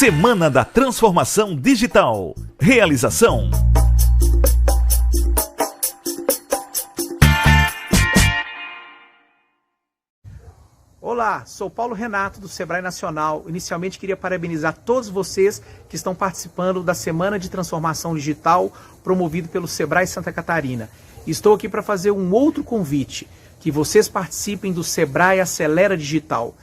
Semana da Transformação Digital. Realização. Olá, sou Paulo Renato do Sebrae Nacional. Inicialmente queria parabenizar todos vocês que estão participando da Semana de Transformação Digital promovido pelo Sebrae Santa Catarina. Estou aqui para fazer um outro convite, que vocês participem do Sebrae Acelera Digital.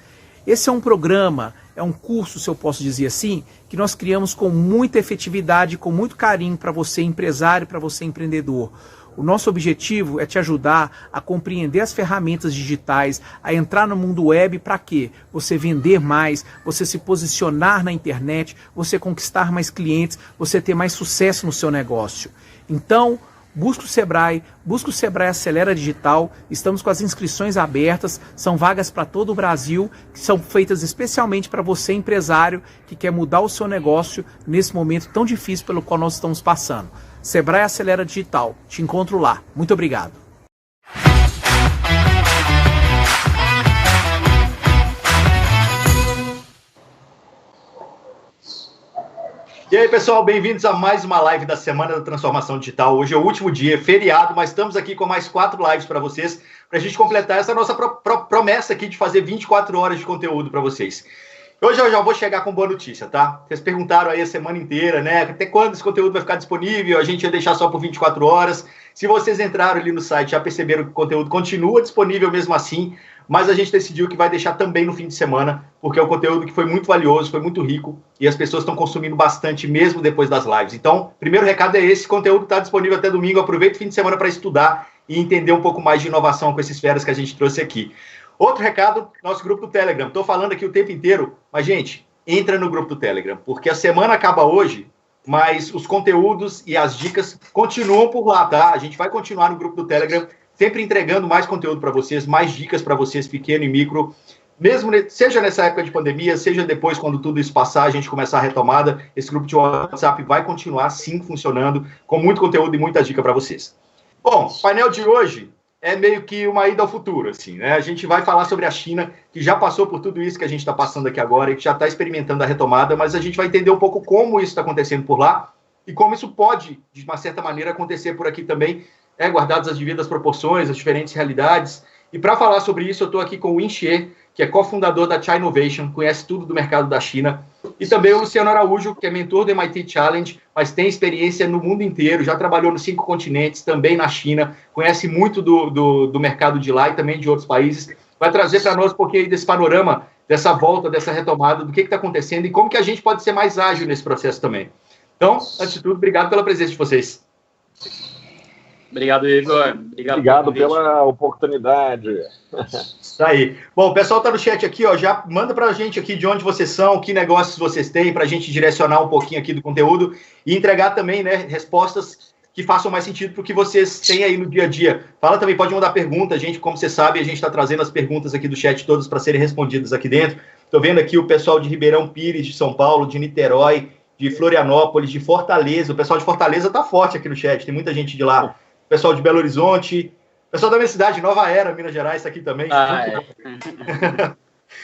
Esse é um programa, é um curso, se eu posso dizer assim, que nós criamos com muita efetividade, com muito carinho para você empresário, para você empreendedor. O nosso objetivo é te ajudar a compreender as ferramentas digitais, a entrar no mundo web para quê? Você vender mais, você se posicionar na internet, você conquistar mais clientes, você ter mais sucesso no seu negócio. Então, busca o Sebrae Acelera Digital, estamos com as inscrições abertas, são vagas para todo o Brasil, que são feitas especialmente para você empresário que quer mudar o seu negócio nesse momento tão difícil pelo qual nós estamos passando. Sebrae Acelera Digital, te encontro lá. Muito obrigado. E aí, pessoal, bem-vindos a mais uma live da Semana da Transformação Digital. Hoje é o último dia, feriado, mas estamos aqui com mais 4 lives para vocês, para a gente completar essa nossa promessa aqui de fazer 24 horas de conteúdo para vocês. Hoje eu já vou chegar com boa notícia, tá? Vocês perguntaram aí a semana inteira, né? Até quando esse conteúdo vai ficar disponível? A gente ia deixar só por 24 horas. Se vocês entraram ali no site, já perceberam que o conteúdo continua disponível mesmo assim, mas a gente decidiu que vai deixar também no fim de semana, porque é um conteúdo que foi muito valioso, foi muito rico, e as pessoas estão consumindo bastante mesmo depois das lives. Então, primeiro recado é esse, conteúdo está disponível até domingo, aproveita o fim de semana para estudar e entender um pouco mais de inovação com esses feras que a gente trouxe aqui. Outro recado, nosso grupo do Telegram. Estou falando aqui o tempo inteiro, mas, gente, entra no grupo do Telegram, porque a semana acaba hoje, mas os conteúdos e as dicas continuam por lá, tá? A gente vai continuar no grupo do Telegram, sempre entregando mais conteúdo para vocês, mais dicas para vocês, pequeno e micro, mesmo seja nessa época de pandemia, seja depois, quando tudo isso passar, a gente começar a retomada, esse grupo de WhatsApp vai continuar, sim, funcionando, com muito conteúdo e muita dica para vocês. Bom, o painel de hoje é meio que uma ida ao futuro, assim, né? A gente vai falar sobre a China, que já passou por tudo isso que a gente está passando aqui agora, e que já está experimentando a retomada, mas a gente vai entender um pouco como isso está acontecendo por lá, e como isso pode, de uma certa maneira, acontecer por aqui também, guardadas as devidas proporções, as diferentes realidades. E para falar sobre isso, eu estou aqui com o Yin Xie, que é cofundador da China Innovation, conhece tudo do mercado da China, e também o Luciano Araújo, que é mentor do MIT Challenge, mas tem experiência no mundo inteiro, já trabalhou nos 5 continentes, também na China, conhece muito do mercado de lá e também de outros países. Vai trazer para nós um pouquinho aí desse panorama, dessa volta, dessa retomada, do que está acontecendo e como que a gente pode ser mais ágil nesse processo também. Então, antes de tudo, obrigado pela presença de vocês. Obrigado, Igor. Obrigado pela oportunidade. Isso aí. Bom, o pessoal tá no chat aqui, ó, já manda pra gente aqui de onde vocês são, que negócios vocês têm, pra gente direcionar um pouquinho aqui do conteúdo e entregar também, né, respostas que façam mais sentido pro que vocês têm aí no dia a dia. Fala também, pode mandar pergunta, gente, como você sabe, a gente tá trazendo as perguntas aqui do chat todas para serem respondidas aqui dentro. Tô vendo aqui o pessoal de Ribeirão Pires, de São Paulo, de Niterói, de Florianópolis, de Fortaleza. O pessoal de Fortaleza tá forte aqui no chat, tem muita gente de lá. Pessoal de Belo Horizonte, pessoal da minha cidade, Nova Era, Minas Gerais, está aqui também.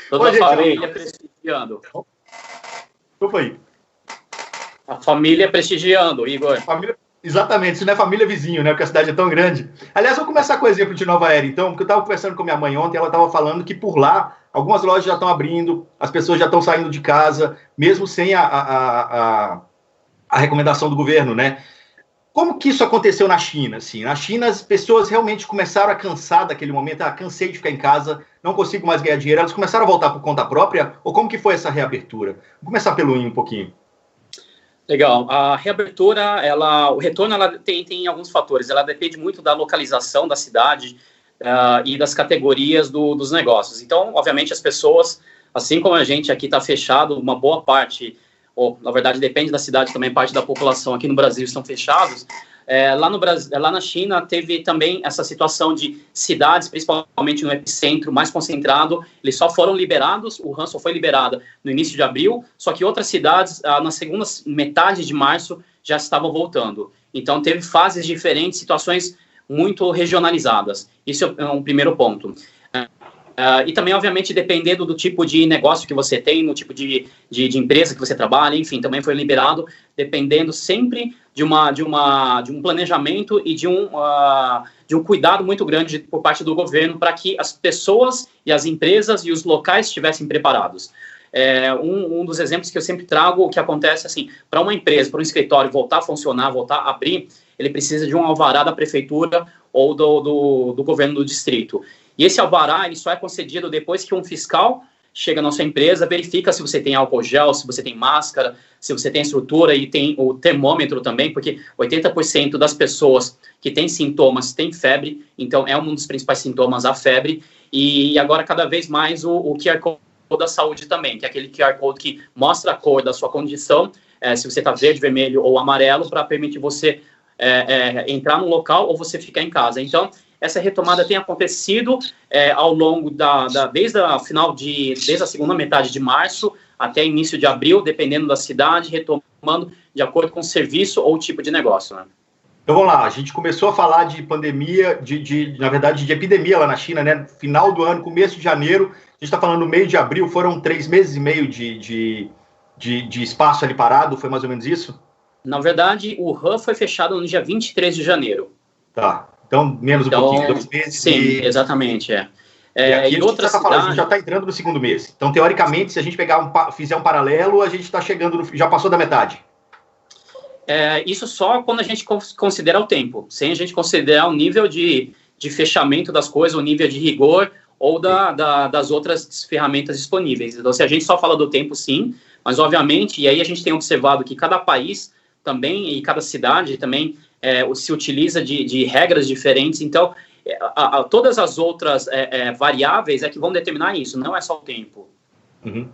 Toda a família prestigiando. Desculpa aí. A família prestigiando, Igor. Família, exatamente, isso não é família vizinho, né? Porque a cidade é tão grande. Aliás, vou começar com o exemplo de Nova Era, então, porque eu estava conversando com minha mãe ontem, ela estava falando que por lá, algumas lojas já estão abrindo, as pessoas já estão saindo de casa, mesmo sem a recomendação do governo, né? Como que isso aconteceu na China? Assim? Na China, as pessoas realmente começaram a cansar daquele momento, cansei de ficar em casa, não consigo mais ganhar dinheiro, elas começaram a voltar por conta própria? Ou como que foi essa reabertura? Vamos começar pelo Yin um pouquinho. Legal. A reabertura, o retorno, ela tem alguns fatores. Ela depende muito da localização da cidade e das categorias dos negócios. Então, obviamente, as pessoas, assim como a gente aqui está fechado, uma boa parte... ou, na verdade, depende da cidade também, parte da população aqui no Brasil estão fechados. Lá na China teve também essa situação de cidades, principalmente no epicentro, mais concentrado, eles só foram liberados, o Han só foi liberada no início de abril, só que outras cidades, na segunda metade de março, já estavam voltando. Então, teve fases diferentes, situações muito regionalizadas. Isso é um primeiro ponto. E também, obviamente, dependendo do tipo de negócio que você tem, no tipo de empresa que você trabalha, enfim, também foi liberado, dependendo sempre de um planejamento e de um cuidado muito grande por parte do governo para que as pessoas e as empresas e os locais estivessem preparados. Um dos exemplos que eu sempre trago, o que acontece assim, para uma empresa, para um escritório voltar a funcionar, voltar a abrir, ele precisa de um alvará da prefeitura ou do governo do distrito. E esse alvará, ele só é concedido depois que um fiscal chega na sua empresa, verifica se você tem álcool gel, se você tem máscara, se você tem estrutura e tem o termômetro também, porque 80% das pessoas que têm sintomas têm febre, então é um dos principais sintomas a febre, e agora cada vez mais o QR Code da saúde também, que é aquele QR Code que mostra a cor da sua condição, se você está verde, vermelho ou amarelo, para permitir você entrar no local ou você ficar em casa. Então, essa retomada tem acontecido ao longo desde a segunda metade de março até início de abril, dependendo da cidade, retomando de acordo com o serviço ou o tipo de negócio, né? Então vamos lá, a gente começou a falar de pandemia, na verdade de epidemia lá na China, né? Final do ano, começo de janeiro, a gente está falando no meio de abril, foram 3 meses e meio de espaço ali parado, foi mais ou menos isso? Na verdade, o Han foi fechado no dia 23 de janeiro. Tá. Então, menos um pouquinho, 2 meses. Sim, exatamente, E aqui outra cidade... a gente já está entrando no segundo mês. Então, teoricamente, se a gente fizer um paralelo, a gente está chegando, já passou da metade. Isso só quando a gente considera o tempo, sem a gente considerar o nível de fechamento das coisas, o nível de rigor ou das outras ferramentas disponíveis. Então, se a gente só fala do tempo, sim, mas, obviamente, e aí a gente tem observado que cada país também, e cada cidade também se utiliza de regras diferentes, então todas as outras variáveis que vão determinar isso, não é só o tempo. Uhum.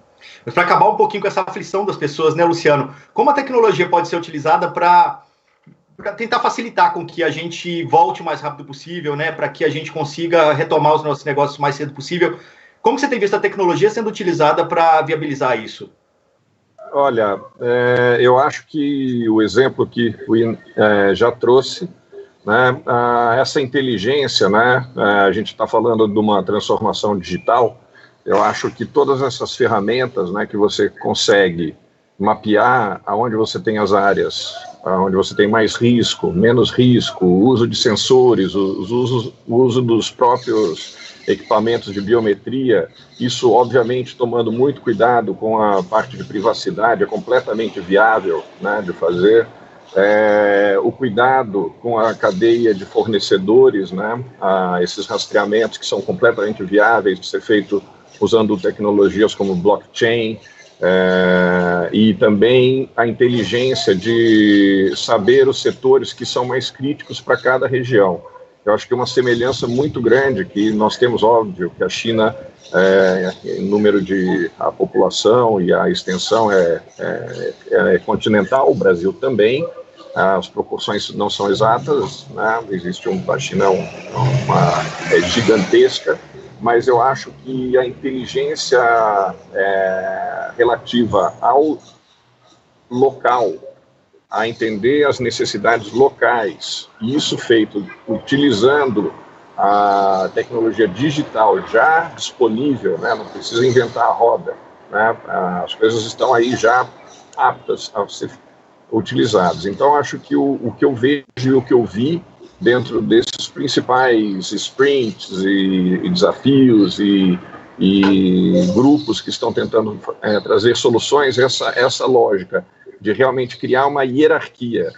Mas para acabar um pouquinho com essa aflição das pessoas, né, Luciano, como a tecnologia pode ser utilizada para tentar facilitar com que a gente volte o mais rápido possível, né, para que a gente consiga retomar os nossos negócios o mais cedo possível? Como você tem visto a tecnologia sendo utilizada para viabilizar isso? Olha, eu acho que o exemplo que o Ian já trouxe, né, essa inteligência, né, a gente está falando de uma transformação digital, eu acho que todas essas ferramentas, né, que você consegue mapear aonde você tem as áreas, onde você tem mais risco, menos risco, o uso de sensores, o uso dos próprios equipamentos de biometria, isso obviamente tomando muito cuidado com a parte de privacidade, é completamente viável, né, de fazer, o cuidado com a cadeia de fornecedores, né, esses rastreamentos que são completamente viáveis de ser feito usando tecnologias como blockchain, e também a inteligência de saber os setores que são mais críticos para cada região. Eu acho que é uma semelhança muito grande que nós temos, óbvio, que a China, em número de a população e a extensão é continental, o Brasil também, as proporções não são exatas, né? A China é gigantesca, mas eu acho que a inteligência relativa ao local, a entender as necessidades locais, e isso feito utilizando a tecnologia digital já disponível, né, não precisa inventar a roda, né, as coisas estão aí já aptas a ser utilizadas. Então, acho que o que eu vejo e o que eu vi dentro desses principais sprints e desafios e grupos que estão tentando trazer soluções, essa lógica de realmente criar uma hierarquia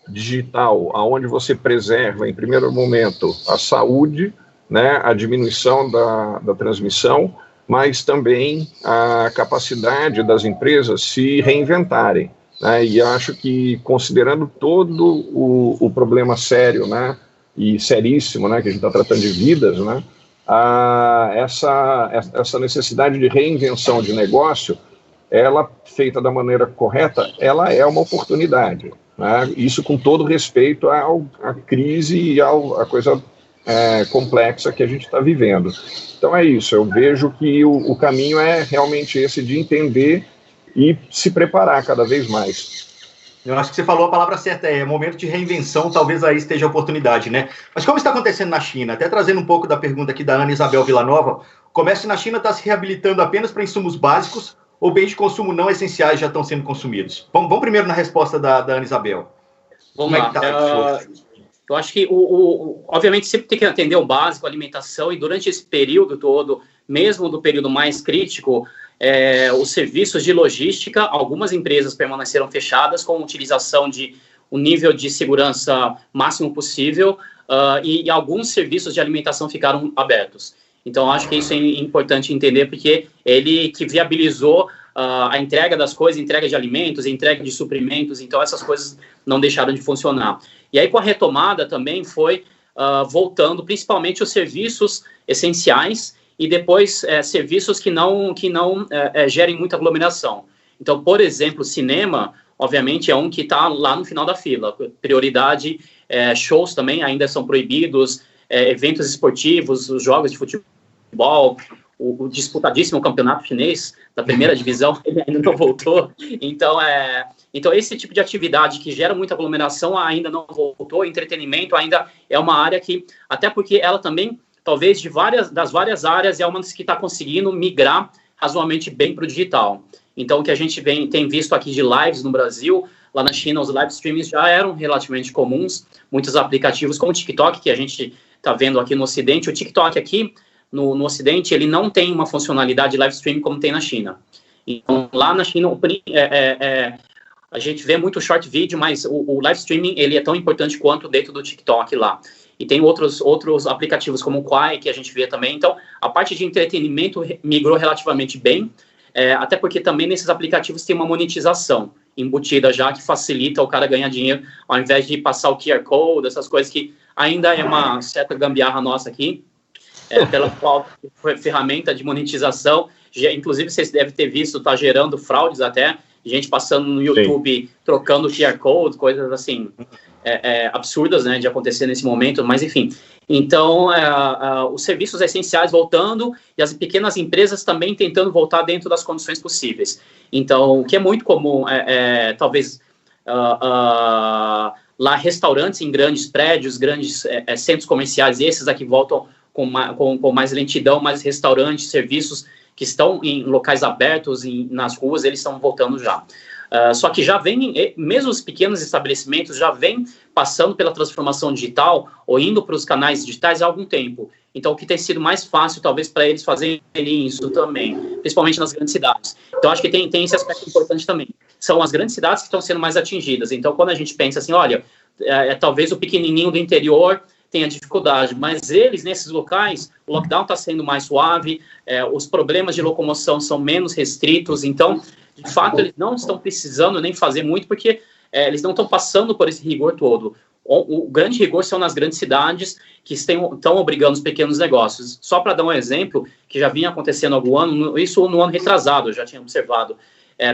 digital, onde você preserva, em primeiro momento, a saúde, né, a diminuição da transmissão, mas também a capacidade das empresas se reinventarem, né, e acho que, considerando todo o problema sério, né, e seríssimo, né, que a gente está tratando de vidas, né, essa necessidade de reinvenção de negócio, ela, feita da maneira correta, ela é uma oportunidade, né? Isso com todo respeito à crise e à coisa complexa que a gente está vivendo. Então é isso, eu vejo que o caminho é realmente esse de entender e se preparar cada vez mais. Eu acho que você falou a palavra certa, momento de reinvenção, talvez aí esteja a oportunidade, né? Mas como está acontecendo na China? Até trazendo um pouco da pergunta aqui da Ana Isabel Villanova, comércio na China está se reabilitando apenas para insumos básicos ou bens de consumo não essenciais já estão sendo consumidos? Vamos primeiro na resposta da Ana Isabel. Vamos lá. Eu acho que, obviamente, sempre tem que atender o básico, a alimentação, e durante esse período todo, mesmo do período mais crítico, os serviços de logística, algumas empresas permaneceram fechadas com utilização de um nível de segurança máximo possível, e alguns serviços de alimentação ficaram abertos. Então, acho que isso é importante entender, porque ele que viabilizou a entrega das coisas, entrega de alimentos, entrega de suprimentos, então essas coisas não deixaram de funcionar. E aí, com a retomada também foi voltando, principalmente os serviços essenciais e depois serviços que não gerem muita aglomeração. Então, por exemplo, cinema, obviamente, é um que está lá no final da fila. Prioridade, shows também ainda são proibidos, eventos esportivos, os jogos de futebol, o disputadíssimo campeonato chinês da primeira divisão, ele ainda não voltou. Então, esse tipo de atividade que gera muita aglomeração ainda não voltou. Entretenimento ainda é uma área que, até porque ela também, talvez das várias áreas, é uma das que está conseguindo migrar razoavelmente bem para o digital. Então, o que a gente tem visto aqui de lives no Brasil, lá na China, os live streamings já eram relativamente comuns. Muitos aplicativos como o TikTok, que a gente está vendo aqui no Ocidente. O TikTok aqui, no Ocidente, ele não tem uma funcionalidade de live streaming como tem na China. Então, lá na China, a gente vê muito short video, mas o live streaming, ele é tão importante quanto dentro do TikTok lá. E tem outros aplicativos como o Quai, que a gente vê também. Então, a parte de entretenimento migrou relativamente bem, até porque também nesses aplicativos tem uma monetização embutida já, que facilita o cara ganhar dinheiro, ao invés de passar o QR Code, essas coisas que ainda é uma certa gambiarra nossa aqui, pela qual ferramenta de monetização, inclusive vocês devem ter visto, está gerando fraudes até, gente passando no YouTube, trocando QR Code, coisas assim, absurdas, né, de acontecer nesse momento, mas enfim. Então, os serviços essenciais voltando e as pequenas empresas também tentando voltar dentro das condições possíveis. Então, o que é muito comum, talvez, lá restaurantes em grandes prédios, grandes centros comerciais, esses aqui voltam com mais lentidão, mais restaurantes, serviços que estão em locais abertos, nas ruas, eles estão voltando já. Só que já vem, mesmo os pequenos estabelecimentos já vêm passando pela transformação digital ou indo para os canais digitais há algum tempo. Então, o que tem sido mais fácil, talvez, para eles fazerem isso também, principalmente nas grandes cidades. Então, acho que tem esse aspecto importante também. São as grandes cidades que estão sendo mais atingidas. Então, quando a gente pensa assim, olha, talvez o pequenininho do interior tenha dificuldade, mas eles, nesses locais, o lockdown está sendo mais suave, os problemas de locomoção são menos restritos, então, de fato, eles não estão precisando nem fazer muito, porque eles não estão passando por esse rigor todo. O grande rigor são nas grandes cidades, que estão obrigando os pequenos negócios. Só para dar um exemplo, que já vinha acontecendo há algum ano, isso no ano retrasado, eu já tinha observado,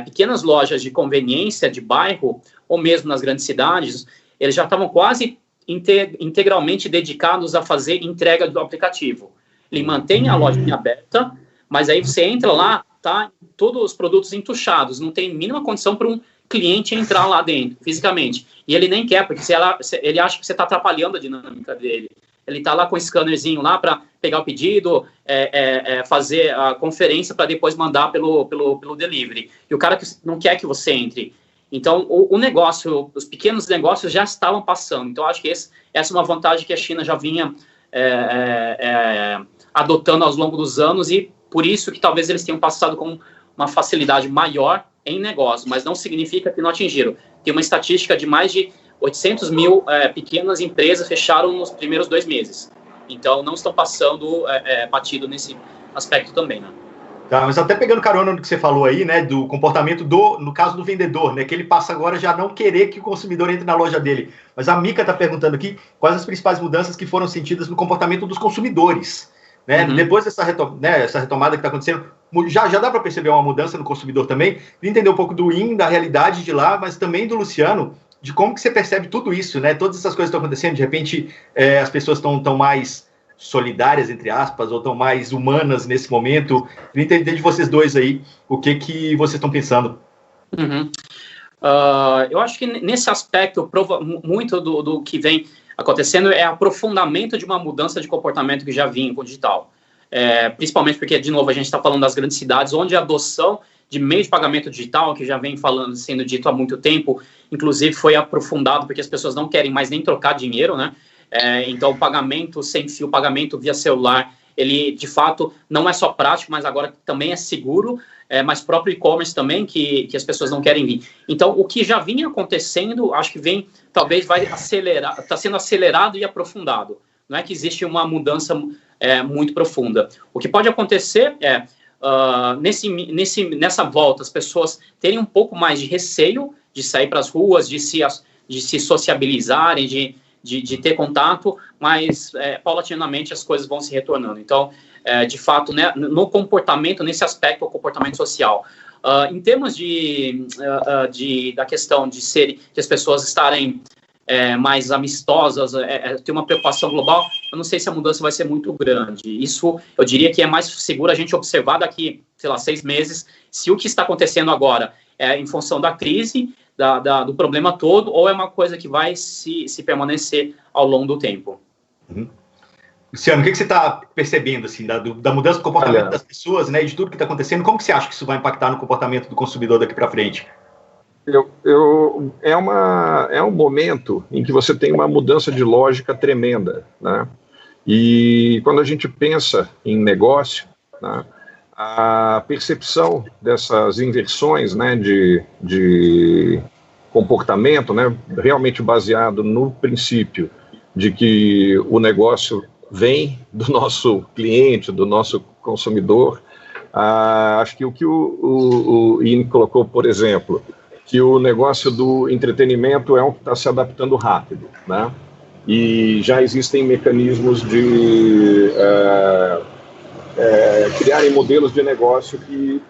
pequenas lojas de conveniência de bairro, ou mesmo nas grandes cidades, eles já estavam quase integralmente dedicados a fazer entrega do aplicativo. Ele mantém a loja aberta, mas aí você entra lá, tá todos os produtos entuchados, não tem mínima condição para um cliente entrar lá dentro, fisicamente. E ele nem quer, porque ele acha que você está atrapalhando a dinâmica dele. Ele está lá com o scannerzinho lá para pegar o pedido, fazer a conferência para depois mandar pelo delivery. E o cara que não quer que você entre. Então, o negócio, os pequenos negócios já estavam passando. Então, acho que essa é uma vantagem que a China já vinha adotando ao longo dos anos, e por isso que talvez eles tenham passado com uma facilidade maior em negócio, mas não significa que não atingiram. Tem uma estatística de mais de 800 mil pequenas empresas fecharam nos primeiros 2 meses. Então, não estão passando batido nesse aspecto também, né? Tá, mas até pegando carona no que você falou aí, né, do comportamento no caso do vendedor, né, que ele passa agora já não querer que o consumidor entre na loja dele. Mas a Mica está perguntando aqui quais as principais mudanças que foram sentidas no comportamento dos consumidores, né? Uhum. Depois dessa essa retomada que está acontecendo, já dá para perceber uma mudança no consumidor também, de entender um pouco da realidade de lá, mas também do Luciano, de como que você percebe tudo isso, né? Todas essas coisas estão acontecendo, de repente as pessoas estão mais solidárias, entre aspas, ou estão mais humanas nesse momento. Queria entender de vocês dois aí o que vocês estão pensando. Uhum. Eu acho que nesse aspecto, muito do que vem acontecendo é aprofundamento de uma mudança de comportamento que já vinha com o digital. principalmente porque, de novo, a gente está falando das grandes cidades, onde a adoção de meio de pagamento digital, que já vem sendo dito há muito tempo, inclusive foi aprofundado porque as pessoas não querem mais nem trocar dinheiro, né? Então, o pagamento sem fio, o pagamento via celular, ele, de fato, não é só prático, mas agora também é seguro, mas próprio e-commerce também, que as pessoas não querem vir. Então, o que já vinha acontecendo, acho que talvez vai acelerar, está sendo acelerado e aprofundado. Não é que existe uma mudança muito profunda. O que pode acontecer nessa volta, as pessoas terem um pouco mais de receio de sair para as ruas, de se sociabilizarem, de ter contato, mas paulatinamente as coisas vão se retornando. Então, de fato, né, no comportamento, nesse aspecto, o comportamento social. Em termos da questão de as pessoas estarem mais amistosas, ter uma preocupação global, eu não sei se a mudança vai ser muito grande. Isso, eu diria que é mais seguro a gente observar daqui, 6 meses, se o que está acontecendo agora é em função da crise, do problema todo, ou é uma coisa que vai se permanecer ao longo do tempo. Uhum. Luciano, o que você está percebendo assim, da mudança do comportamento das pessoas, né, e de tudo que está acontecendo? Como que você acha que isso vai impactar no comportamento do consumidor daqui para frente? É um momento em que você tem uma mudança de lógica tremenda, né? E quando a gente pensa em negócio, né, a percepção dessas inversões, né, de comportamento, né, realmente baseado no princípio de que o negócio vem do nosso cliente, do nosso consumidor. Acho que o que o Ian colocou, por exemplo, que o negócio do entretenimento é um que está se adaptando rápido, né? E já existem mecanismos de criarem modelos de negócio que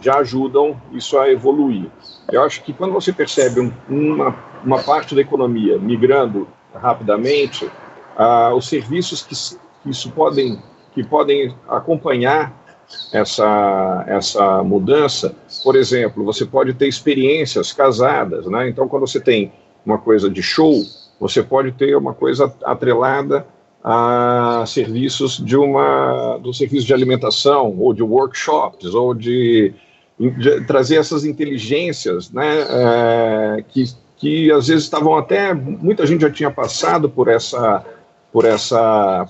já ajudam isso a evoluir. Eu acho que quando você percebe uma parte da economia migrando rapidamente, os serviços que podem acompanhar essa mudança, por exemplo, você pode ter experiências casadas, né? Então, quando você tem uma coisa de show, você pode ter uma coisa atrelada a serviços do serviço de alimentação, ou de workshops, ou de trazer essas inteligências, né? Que às vezes estavam muita gente já tinha passado por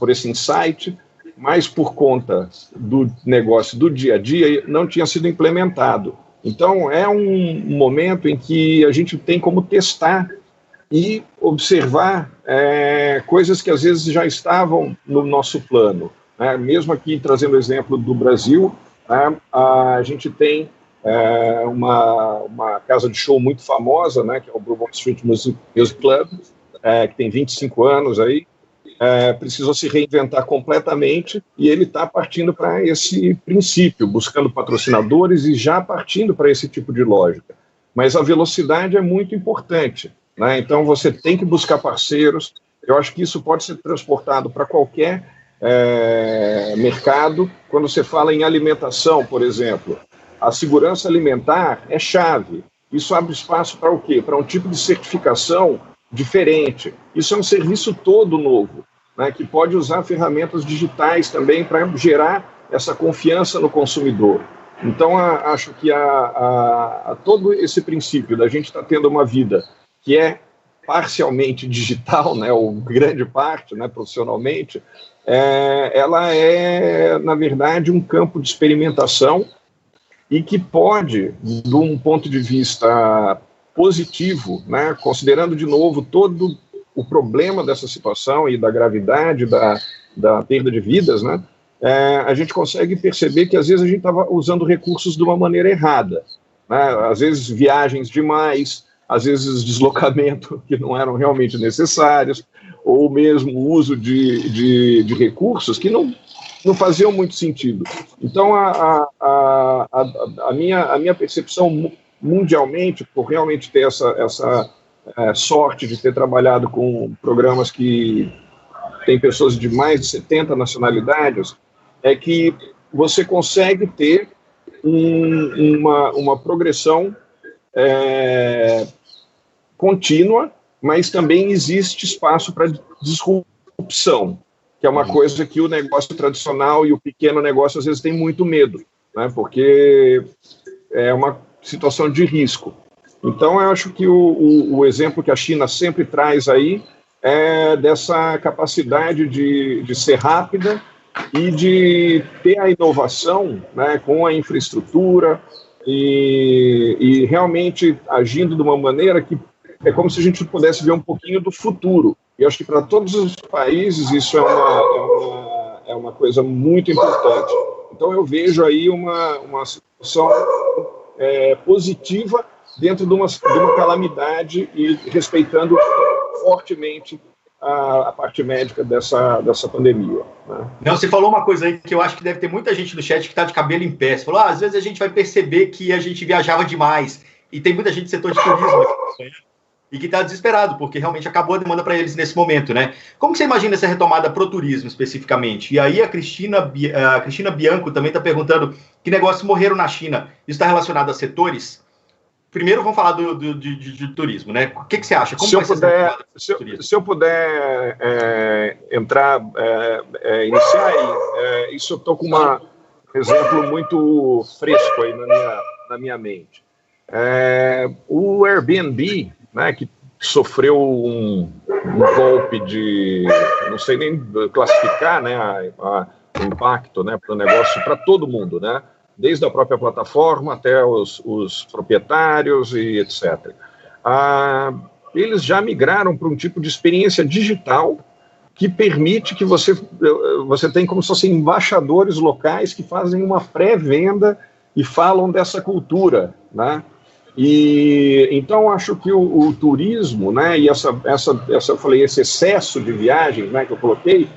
esse insight, mas por conta do negócio do dia a dia não tinha sido implementado. Então, é um momento em que a gente tem como testar e observar coisas que às vezes já estavam no nosso plano, né? Mesmo aqui, trazendo o exemplo do Brasil, né, a gente tem uma casa de show muito famosa, né, que é o Bourbon Street Music Club, que tem 25 anos aí, precisou se reinventar completamente, e ele está partindo para esse princípio, buscando patrocinadores e já partindo para esse tipo de lógica. Mas a velocidade é muito importante, né? Então você tem que buscar parceiros. Eu acho que isso pode ser transportado para qualquer mercado. Quando você fala em alimentação, por exemplo, a segurança alimentar é chave. Isso abre espaço para o quê? Para um tipo de certificação diferente. Isso é um serviço todo novo, né, que pode usar ferramentas digitais também para gerar essa confiança no consumidor. Então, acho que todo esse princípio da gente estar tendo uma vida que é parcialmente digital, né, ou grande parte, né, profissionalmente, ela é, na verdade, um campo de experimentação e que pode, de um ponto de vista positivo, né, considerando de novo todo o problema dessa situação e da gravidade da perda de vidas, né, a gente consegue perceber que às vezes a gente estava usando recursos de uma maneira errada, né, às vezes viagens demais, às vezes deslocamento que não eram realmente necessários, ou mesmo o uso de recursos que não faziam muito sentido. Então, a minha percepção mundialmente, por realmente ter essa sorte de ter trabalhado com programas que tem pessoas de mais de 70 nacionalidades, é que você consegue ter uma progressão contínua, mas também existe espaço para disrupção, que é uma coisa que o negócio tradicional e o pequeno negócio às vezes tem muito medo, né? Porque é uma situação de risco. Então, eu acho que o exemplo que a China sempre traz aí é dessa capacidade de ser rápida e de ter a inovação, né, com a infraestrutura e realmente agindo de uma maneira que é como se a gente pudesse ver um pouquinho do futuro. E acho que para todos os países isso é uma coisa muito importante. Então, eu vejo aí uma situação positiva dentro de uma calamidade e respeitando fortemente a parte médica dessa pandemia. Né? Não, você falou uma coisa aí que eu acho que deve ter muita gente no chat que está de cabelo em pé. Você falou, às vezes a gente vai perceber que a gente viajava demais. E tem muita gente do setor de turismo aqui, e que está desesperado, porque realmente acabou a demanda para eles nesse momento, né? Como que você imagina essa retomada para o turismo, especificamente? E aí a Cristina Bianco também está perguntando que negócios morreram na China. Isso está relacionado a setores? Primeiro vamos falar de turismo, né? O que você acha? Como se eu puder iniciar aí, isso eu estou com um exemplo muito fresco aí na minha mente. O Airbnb, né, que sofreu um golpe de, não sei nem classificar, né, o impacto, né, para o negócio, para todo mundo, né, desde a própria plataforma até os proprietários e etc. Eles já migraram para um tipo de experiência digital que permite que você tem como se fossem embaixadores locais que fazem uma pré-venda e falam dessa cultura, né? E então acho que o turismo, né, e eu falei, esse excesso de viagens, né, que eu coloquei,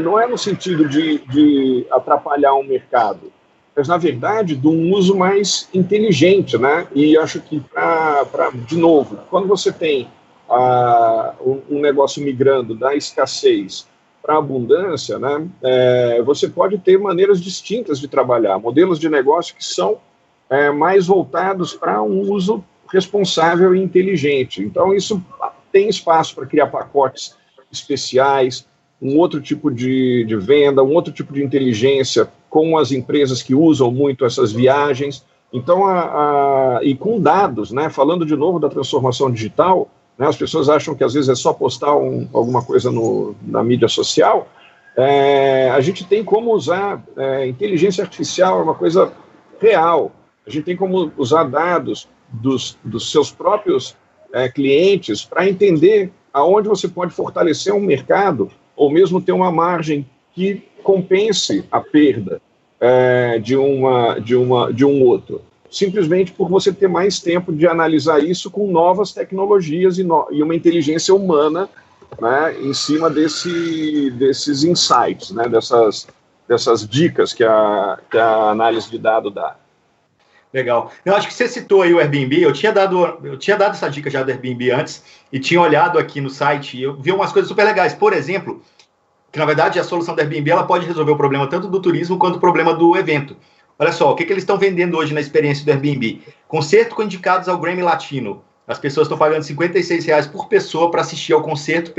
não é no sentido de atrapalhar o mercado, mas na verdade de um uso mais inteligente, né? E acho que de novo, quando você tem um negócio migrando da escassez para a abundância, né, você pode ter maneiras distintas de trabalhar, modelos de negócio que são mais voltados para um uso responsável e inteligente. Então, isso tem espaço para criar pacotes especiais, um outro tipo de venda, um outro tipo de inteligência com as empresas que usam muito essas viagens. Então, e com dados, né, falando de novo da transformação digital, né, as pessoas acham que às vezes é só postar alguma coisa na mídia social. A gente tem como usar inteligência artificial, é uma coisa real. A gente tem como usar dados dos seus próprios clientes para entender aonde você pode fortalecer um mercado ou mesmo ter uma margem que compense a perda de um outro. Simplesmente por você ter mais tempo de analisar isso com novas tecnologias e uma inteligência humana, né, em cima desses insights, né, dessas dicas que a análise de dado dá. Legal. Eu acho que você citou aí o Airbnb, eu tinha dado essa dica já do Airbnb antes, e tinha olhado aqui no site, e eu vi umas coisas super legais. Por exemplo, que na verdade a solução do Airbnb ela pode resolver o problema tanto do turismo quanto o problema do evento. Olha só, o que eles estão vendendo hoje na experiência do Airbnb? Concerto com indicados ao Grammy Latino. As pessoas estão pagando R$56 por pessoa para assistir ao concerto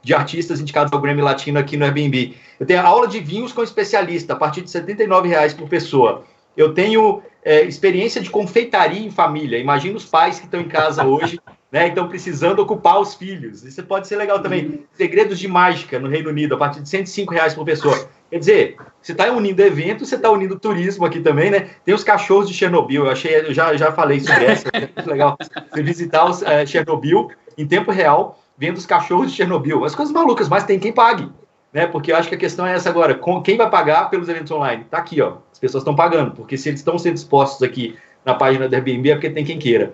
de artistas indicados ao Grammy Latino aqui no Airbnb. Eu tenho aula de vinhos com especialista, a partir de R$79 por pessoa. Eu tenho experiência de confeitaria em família. Imagina os pais que estão em casa hoje, né, estão precisando ocupar os filhos. Isso pode ser legal também. Segredos de mágica no Reino Unido, a partir de R$105 por pessoa. Quer dizer, você está unindo evento, você está unindo turismo aqui também, né? Tem os cachorros de Chernobyl, eu já falei sobre essa, é muito legal. Você visitar os Chernobyl em tempo real, vendo os cachorros de Chernobyl. As coisas malucas, mas tem quem pague, né? Porque eu acho que a questão é essa agora. Quem vai pagar pelos eventos online? Tá aqui, ó. As pessoas estão pagando, porque se eles estão sendo expostos aqui na página do Airbnb é porque tem quem queira.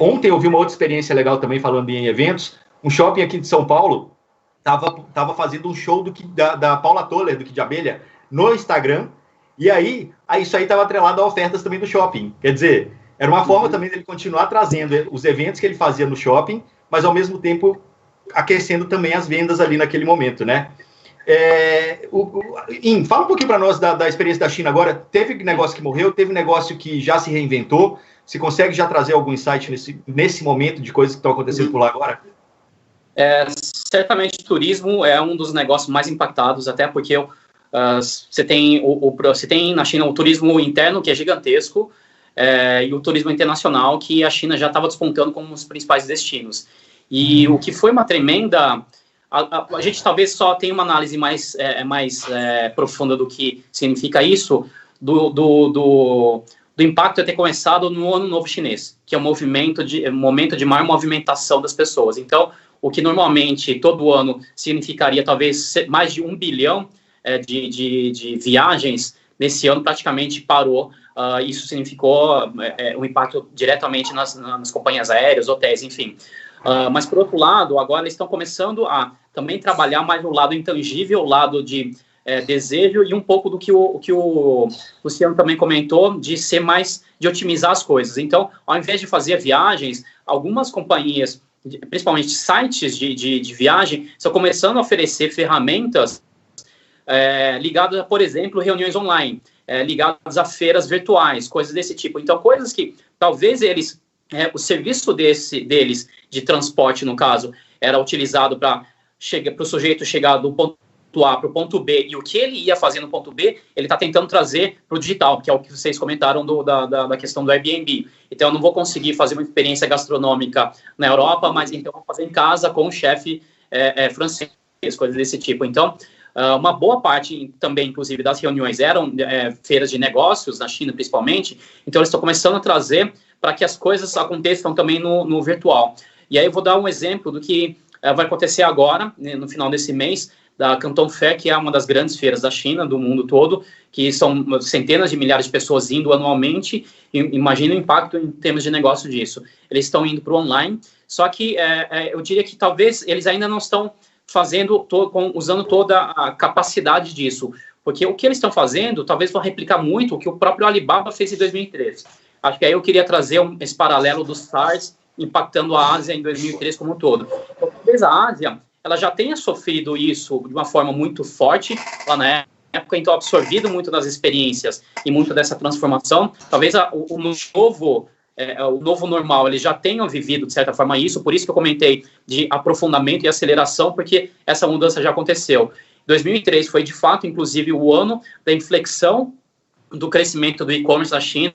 Ontem eu vi uma outra experiência legal também, falando em eventos. Um shopping aqui de São Paulo estava fazendo um show da Paula Toller, do Kid de Abelha, no Instagram, e aí isso aí estava atrelado a ofertas também do shopping. Quer dizer, era uma forma também dele continuar trazendo os eventos que ele fazia no shopping, mas ao mesmo tempo aquecendo também as vendas ali naquele momento, né? Fala um pouquinho para nós da experiência da China agora. Teve negócio que morreu, teve negócio que já se reinventou. Você consegue já trazer algum insight nesse momento de coisas que estão acontecendo por lá agora? certamente o turismo é um dos negócios mais impactados, até porque você tem na China o turismo interno, que é gigantesco, e o turismo internacional, que a China já estava despontando como os principais destinos. E o que foi uma tremenda... A gente talvez só tenha uma análise mais profunda do que significa isso, do impacto de ter começado no Ano Novo Chinês, que é um momento de maior movimentação das pessoas. Então, o que normalmente todo ano significaria talvez mais de 1 bilhão de viagens, nesse ano praticamente parou. Isso significou um impacto diretamente nas companhias aéreas, hotéis, enfim. Mas, por outro lado, agora eles estão começando a também trabalhar mais no lado intangível, o lado de desejo, e um pouco do que o Luciano também comentou, de otimizar as coisas. Então, ao invés de fazer viagens, algumas companhias, principalmente sites de viagem, estão começando a oferecer ferramentas ligadas a, por exemplo, reuniões online, ligadas a feiras virtuais, coisas desse tipo. Então, coisas que talvez o serviço deles de transporte, no caso, era utilizado para o sujeito chegar do ponto A para o ponto B, e o que ele ia fazer no ponto B, ele está tentando trazer para o digital, que é o que vocês comentaram da questão do Airbnb. Então, eu não vou conseguir fazer uma experiência gastronômica na Europa, mas então vou fazer em casa com um chefe francês, coisas desse tipo. Então, uma boa parte também, inclusive, das reuniões eram feiras de negócios, na China principalmente, então eles estão começando a trazer para que as coisas aconteçam também no virtual. E aí eu vou dar um exemplo do que vai acontecer agora, no final desse mês, da Canton Fair, que é uma das grandes feiras da China, do mundo todo, que são centenas de milhares de pessoas indo anualmente. Imagina o impacto em termos de negócio disso. Eles estão indo para o online, só que eu diria que talvez eles ainda não estão usando toda a capacidade disso, porque o que eles estão fazendo talvez vão replicar muito o que o próprio Alibaba fez em 2013. Acho que aí eu queria trazer esse paralelo dos SARS impactando a Ásia em 2003 como um todo. Então, talvez a Ásia ela já tenha sofrido isso de uma forma muito forte lá na época, então absorvido muito das experiências e muito dessa transformação. Talvez o novo normal, eles já tenham vivido, de certa forma, isso, por isso que eu comentei de aprofundamento e aceleração, porque essa mudança já aconteceu. 2003 foi, de fato, inclusive, o ano da inflexão do crescimento do e-commerce na China.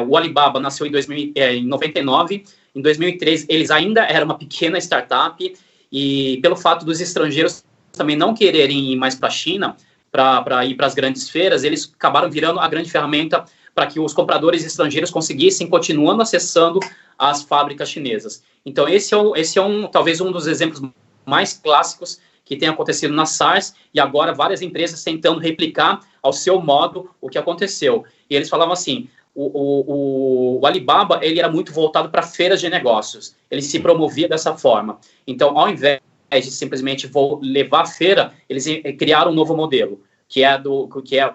O Alibaba nasceu em 99, em 2003 eles ainda eram uma pequena startup, e pelo fato dos estrangeiros também não quererem ir mais para a China, para ir para as grandes feiras, eles acabaram virando a grande ferramenta para que os compradores estrangeiros conseguissem continuando acessando as fábricas chinesas. Então, esse é talvez um dos exemplos mais clássicos que tem acontecido na SARS, e agora várias empresas tentando replicar ao seu modo o que aconteceu. E eles falavam assim, o Alibaba, ele era muito voltado para feiras de negócios, ele se promovia dessa forma. Então, ao invés de simplesmente levar a feira, eles criaram um novo modelo, que é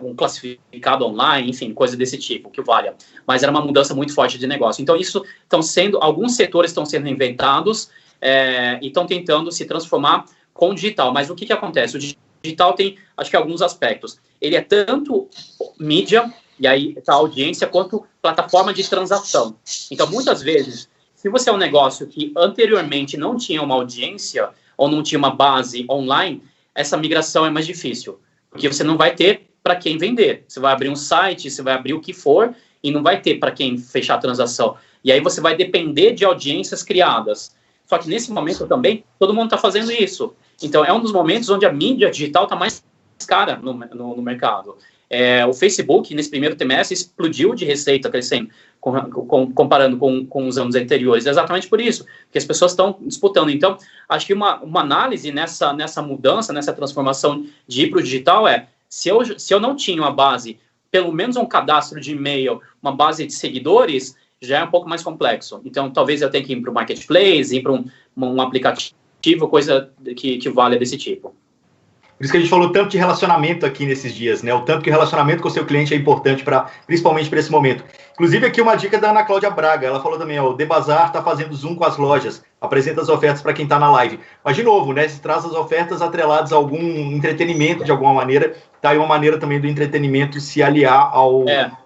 um classificado online, enfim, coisa desse tipo, que valha. Mas era uma mudança muito forte de negócio. Então, alguns setores estão sendo inventados e estão tentando se transformar com o digital. Mas o que acontece? O digital tem, acho que, alguns aspectos. Ele é tanto mídia, e aí está a audiência, quanto plataforma de transação. Então, muitas vezes, se você é um negócio que anteriormente não tinha uma audiência, ou não tinha uma base online, essa migração é mais difícil. Porque você não vai ter para quem vender. Você vai abrir um site, você vai abrir o que for, e não vai ter para quem fechar a transação. E aí você vai depender de audiências criadas. Só que nesse momento também, todo mundo está fazendo isso. Então, é um dos momentos onde a mídia digital está mais cara no mercado. O Facebook, nesse primeiro trimestre, explodiu de receita crescendo, comparando com os anos anteriores. É exatamente por isso, que as pessoas estão disputando. Então, acho que uma análise nessa mudança, nessa transformação de ir para o digital se eu não tinha uma base, pelo menos um cadastro de e-mail, uma base de seguidores, já é um pouco mais complexo. Então, talvez eu tenha que ir para o marketplace, ir para um aplicativo, coisa que valha desse tipo. Por isso que a gente falou tanto de relacionamento aqui nesses dias, né? O tanto que o relacionamento com o seu cliente é importante, principalmente para esse momento. Inclusive, aqui uma dica da Ana Cláudia Braga. Ela falou também, o The Bazar está fazendo Zoom com as lojas, apresenta as ofertas para quem está na live. Mas, de novo, né? Se traz as ofertas atreladas a algum entretenimento, de alguma maneira, tá aí uma maneira também do entretenimento se aliar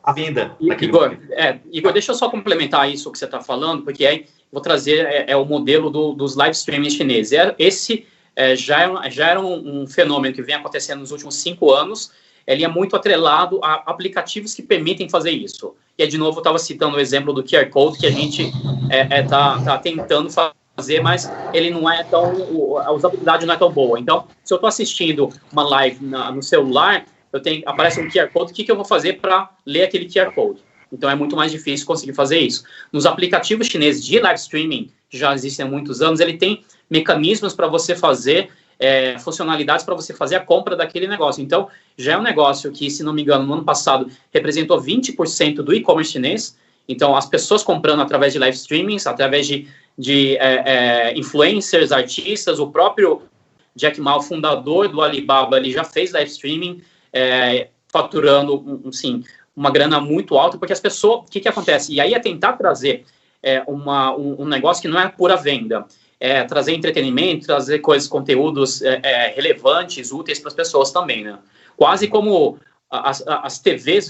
à venda. Igor, deixa eu só complementar isso que você está falando, porque aí vou trazer o modelo dos live streaming chineses. Esse já era um fenômeno que vem acontecendo nos últimos 5 anos. Ele é muito atrelado a aplicativos que permitem fazer isso. E aí, de novo, eu estava citando o exemplo do QR Code, que a gente tá tentando fazer, mas ele não é tão... A usabilidade não é tão boa. Então, se eu estou assistindo uma live no celular, aparece um QR Code, o que eu vou fazer para ler aquele QR Code? Então, é muito mais difícil conseguir fazer isso. Nos aplicativos chineses de live streaming, que já existem há muitos anos, ele tem mecanismos para você fazer... funcionalidades para você fazer a compra daquele negócio. Então, já é um negócio que, se não me engano, no ano passado, representou 20% do e-commerce chinês. Então, as pessoas comprando através de live streamings, através de influencers, artistas, o próprio Jack Ma, o fundador do Alibaba, ele já fez live streaming, faturando, assim, uma grana muito alta, porque as pessoas... O que acontece? E aí é tentar trazer um negócio que não é pura venda, trazer entretenimento, trazer conteúdos relevantes, úteis para as pessoas também, né? Quase como as TVs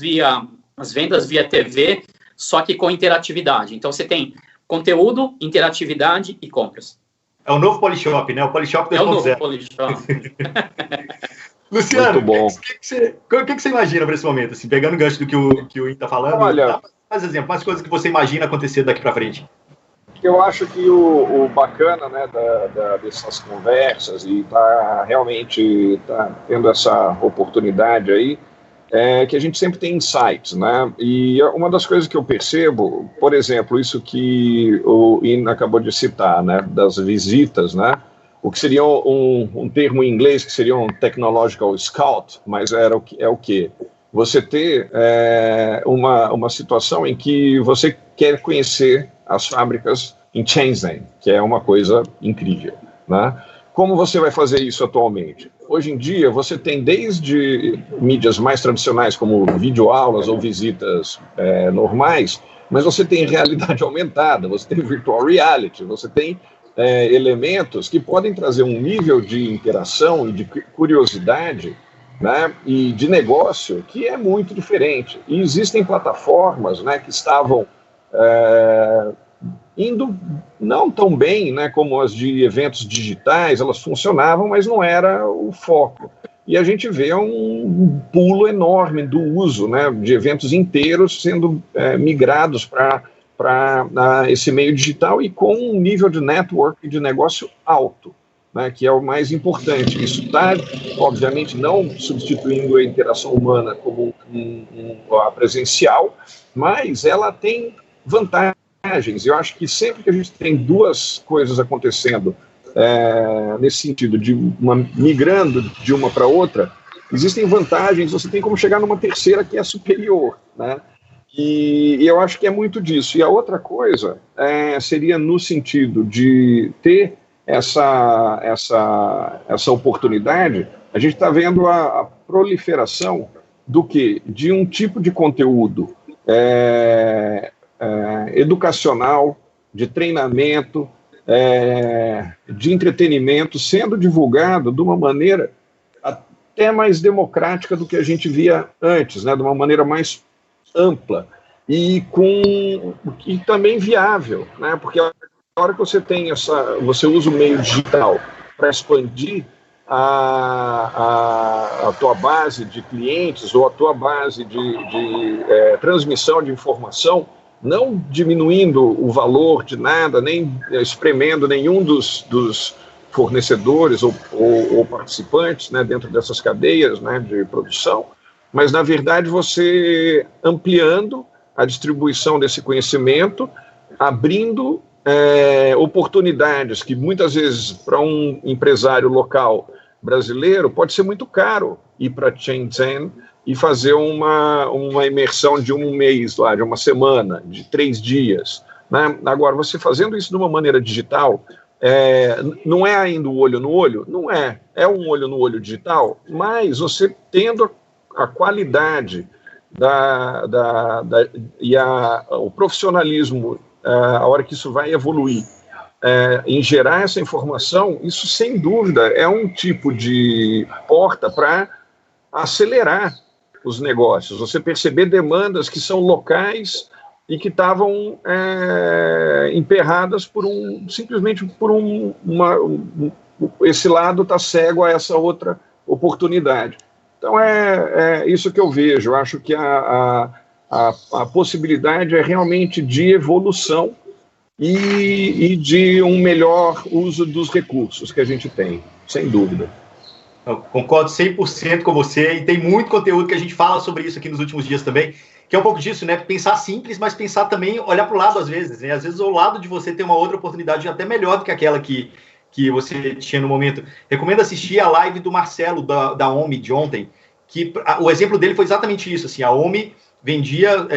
as vendas via TV, só que com interatividade. Então, você tem conteúdo, interatividade e compras. É o novo Polishop, né? O Polishop 2.0. É o novo Polishop. Luciano, o que você imagina para esse momento? Assim, pegando o gancho do que o Ian está falando, olha, mais exemplo, mais coisas que você imagina acontecer daqui para frente. Eu acho que o bacana, né, dessas conversas e realmente tendo essa oportunidade aí, é que a gente sempre tem insights, né? E uma das coisas que eu percebo, por exemplo, isso que o Ian acabou de citar, né, das visitas, né? O que seria um termo em inglês que seria um technological scout, mas é o quê? Você ter uma situação em que você quer conhecer as fábricas em Shenzhen, que é uma coisa incrível, né? Como você vai fazer isso atualmente? Hoje em dia, você tem desde mídias mais tradicionais, como videoaulas ou visitas normais, mas você tem realidade aumentada, você tem virtual reality, você tem elementos que podem trazer um nível de interação e de curiosidade, né, e de negócio que é muito diferente. E existem plataformas, né, que estavam indo não tão bem, né, como as de eventos digitais, elas funcionavam, mas não era o foco. E a gente vê um pulo enorme do uso, né, de eventos inteiros sendo migrados para esse meio digital e com um nível de network de negócio alto, né, que é o mais importante. Isso está, obviamente, não substituindo a interação humana como a presencial, mas ela tem vantagens. Eu acho que sempre que a gente tem duas coisas acontecendo nesse sentido, migrando de uma para outra, existem vantagens, você tem como chegar numa terceira que é superior, né? E eu acho que é muito disso. E a outra coisa seria no sentido de ter essa oportunidade. A gente está vendo a proliferação de um tipo de conteúdo educacional, de treinamento, de entretenimento, sendo divulgado de uma maneira até mais democrática do que a gente via antes, né, de uma maneira mais ampla e também viável, né, porque a hora que você tem você usa o meio digital para expandir a tua base de clientes ou a tua base de transmissão de informação, não diminuindo o valor de nada, nem espremendo nenhum dos fornecedores ou participantes, né, dentro dessas cadeias, né, de produção, mas, na verdade, você ampliando a distribuição desse conhecimento, abrindo oportunidades que, muitas vezes, para um empresário local brasileiro, pode ser muito caro ir para Shenzhen e fazer uma imersão de um mês lá, de uma semana, de 3 dias. Né? Agora, você fazendo isso de uma maneira digital, não é ainda o olho no olho? Não é. É um olho no olho digital, mas você tendo a qualidade e o profissionalismo, a hora que isso vai evoluir, em gerar essa informação, isso sem dúvida é um tipo de porta para acelerar os negócios, você perceber demandas que são locais e que estavam emperradas simplesmente por esse lado está cego a essa outra oportunidade. Então é isso que eu vejo. Eu acho que a possibilidade é realmente de evolução e de um melhor uso dos recursos que a gente tem, sem dúvida. Eu concordo 100% com você, e tem muito conteúdo que a gente fala sobre isso aqui nos últimos dias também, que é um pouco disso, né? Pensar simples, mas pensar também, olhar para o lado às vezes, né? Às vezes ao lado de você tem uma outra oportunidade até melhor do que aquela que você tinha no momento. Recomendo assistir a live do Marcelo, da OMI, de ontem, que o exemplo dele foi exatamente isso, assim, a OMI vendia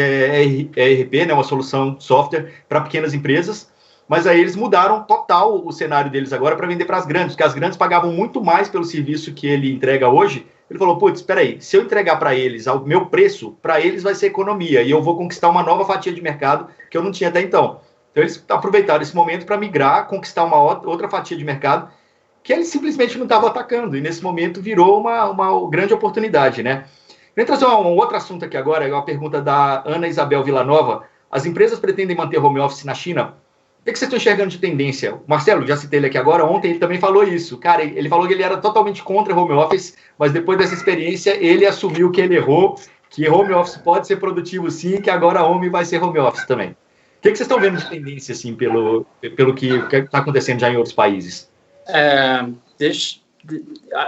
ERP, né, uma solução de software para pequenas empresas, mas aí eles mudaram total o cenário deles agora para vender para as grandes, porque as grandes pagavam muito mais pelo serviço que ele entrega hoje. Ele falou, putz, espera aí, se eu entregar para eles ao meu preço, para eles vai ser economia, e eu vou conquistar uma nova fatia de mercado que eu não tinha até então. Então eles aproveitaram esse momento para migrar, conquistar uma outra fatia de mercado que eles simplesmente não estavam atacando, e nesse momento virou uma grande oportunidade, né? Vou trazer um outro assunto aqui agora, é uma pergunta da Ana Isabel Villanova. As empresas pretendem manter home office na China? O que vocês estão enxergando de tendência? O Marcelo, já citei ele aqui agora, ontem ele também falou isso. Cara, ele falou que ele era totalmente contra home office, mas depois dessa experiência ele assumiu que ele errou, que home office pode ser produtivo sim, que agora home vai ser home office também. O que vocês estão vendo de tendência, assim, pelo que está acontecendo já em outros países?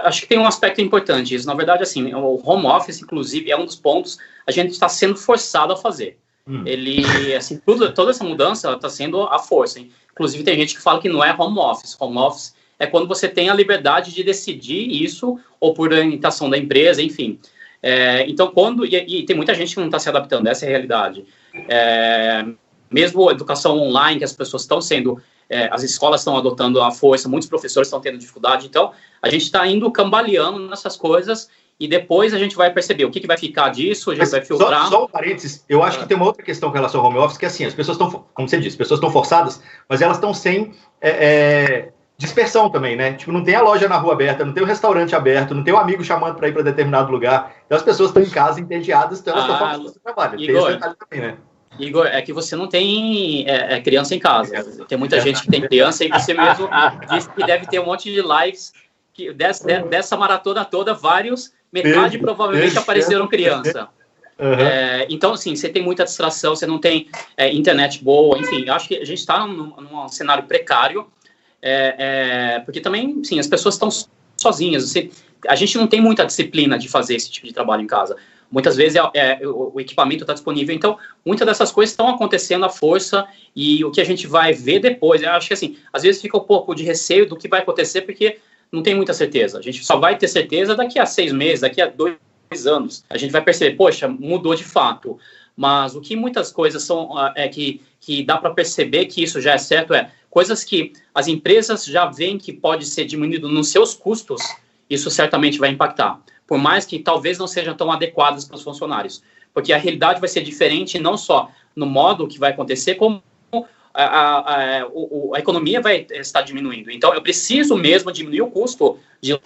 Acho que tem um aspecto importante. Isso, na verdade, assim, o home office, inclusive, é um dos pontos a gente está sendo forçado a fazer. Ele, assim, toda essa mudança está sendo à força. Hein? Inclusive, tem gente que fala que não é home office. Home office é quando você tem a liberdade de decidir isso, ou por orientação da empresa, enfim. Então, e tem muita gente que não está se adaptando, essa é a realidade. Mesmo a educação online, que as pessoas estão sendo... as escolas estão adotando a força, muitos professores estão tendo dificuldade, então a gente está indo cambaleando nessas coisas e depois a gente vai perceber o que vai ficar disso, a gente vai filtrar. Só um parênteses, eu acho que tem uma outra questão com relação ao home office, que é assim, as pessoas estão, como você disse, as pessoas estão forçadas, mas elas estão sem dispersão também, né? Tipo, não tem a loja na rua aberta, não tem o restaurante aberto, não tem o amigo chamando para ir para determinado lugar, então as pessoas estão em casa entediadas, então elas estão forçadas do trabalho. Tem esse detalhe também, né? Igor, é que você não tem criança em casa. Tem muita gente que tem criança e você mesmo disse que deve ter um monte de lives que dessa maratona toda, metade provavelmente apareceram criança. Então, assim, você tem muita distração, você não tem internet boa, enfim, acho que a gente está num cenário precário, porque também, sim, as pessoas estão sozinhas. A gente não tem muita disciplina de fazer esse tipo de trabalho em casa. Muitas vezes o equipamento está disponível, então muitas dessas coisas estão acontecendo à força e o que a gente vai ver depois, eu acho que assim, às vezes fica um pouco de receio do que vai acontecer porque não tem muita certeza, a gente só vai ter certeza daqui a 6 meses, daqui a 2 anos, a gente vai perceber, poxa, mudou de fato, mas o que muitas coisas são, que dá para perceber que isso já é certo, coisas que as empresas já veem que pode ser diminuído nos seus custos, isso certamente vai impactar. Por mais que talvez não sejam tão adequadas para os funcionários. Porque a realidade vai ser diferente não só no modo que vai acontecer, como a economia vai estar diminuindo. Então, eu preciso mesmo diminuir o custo de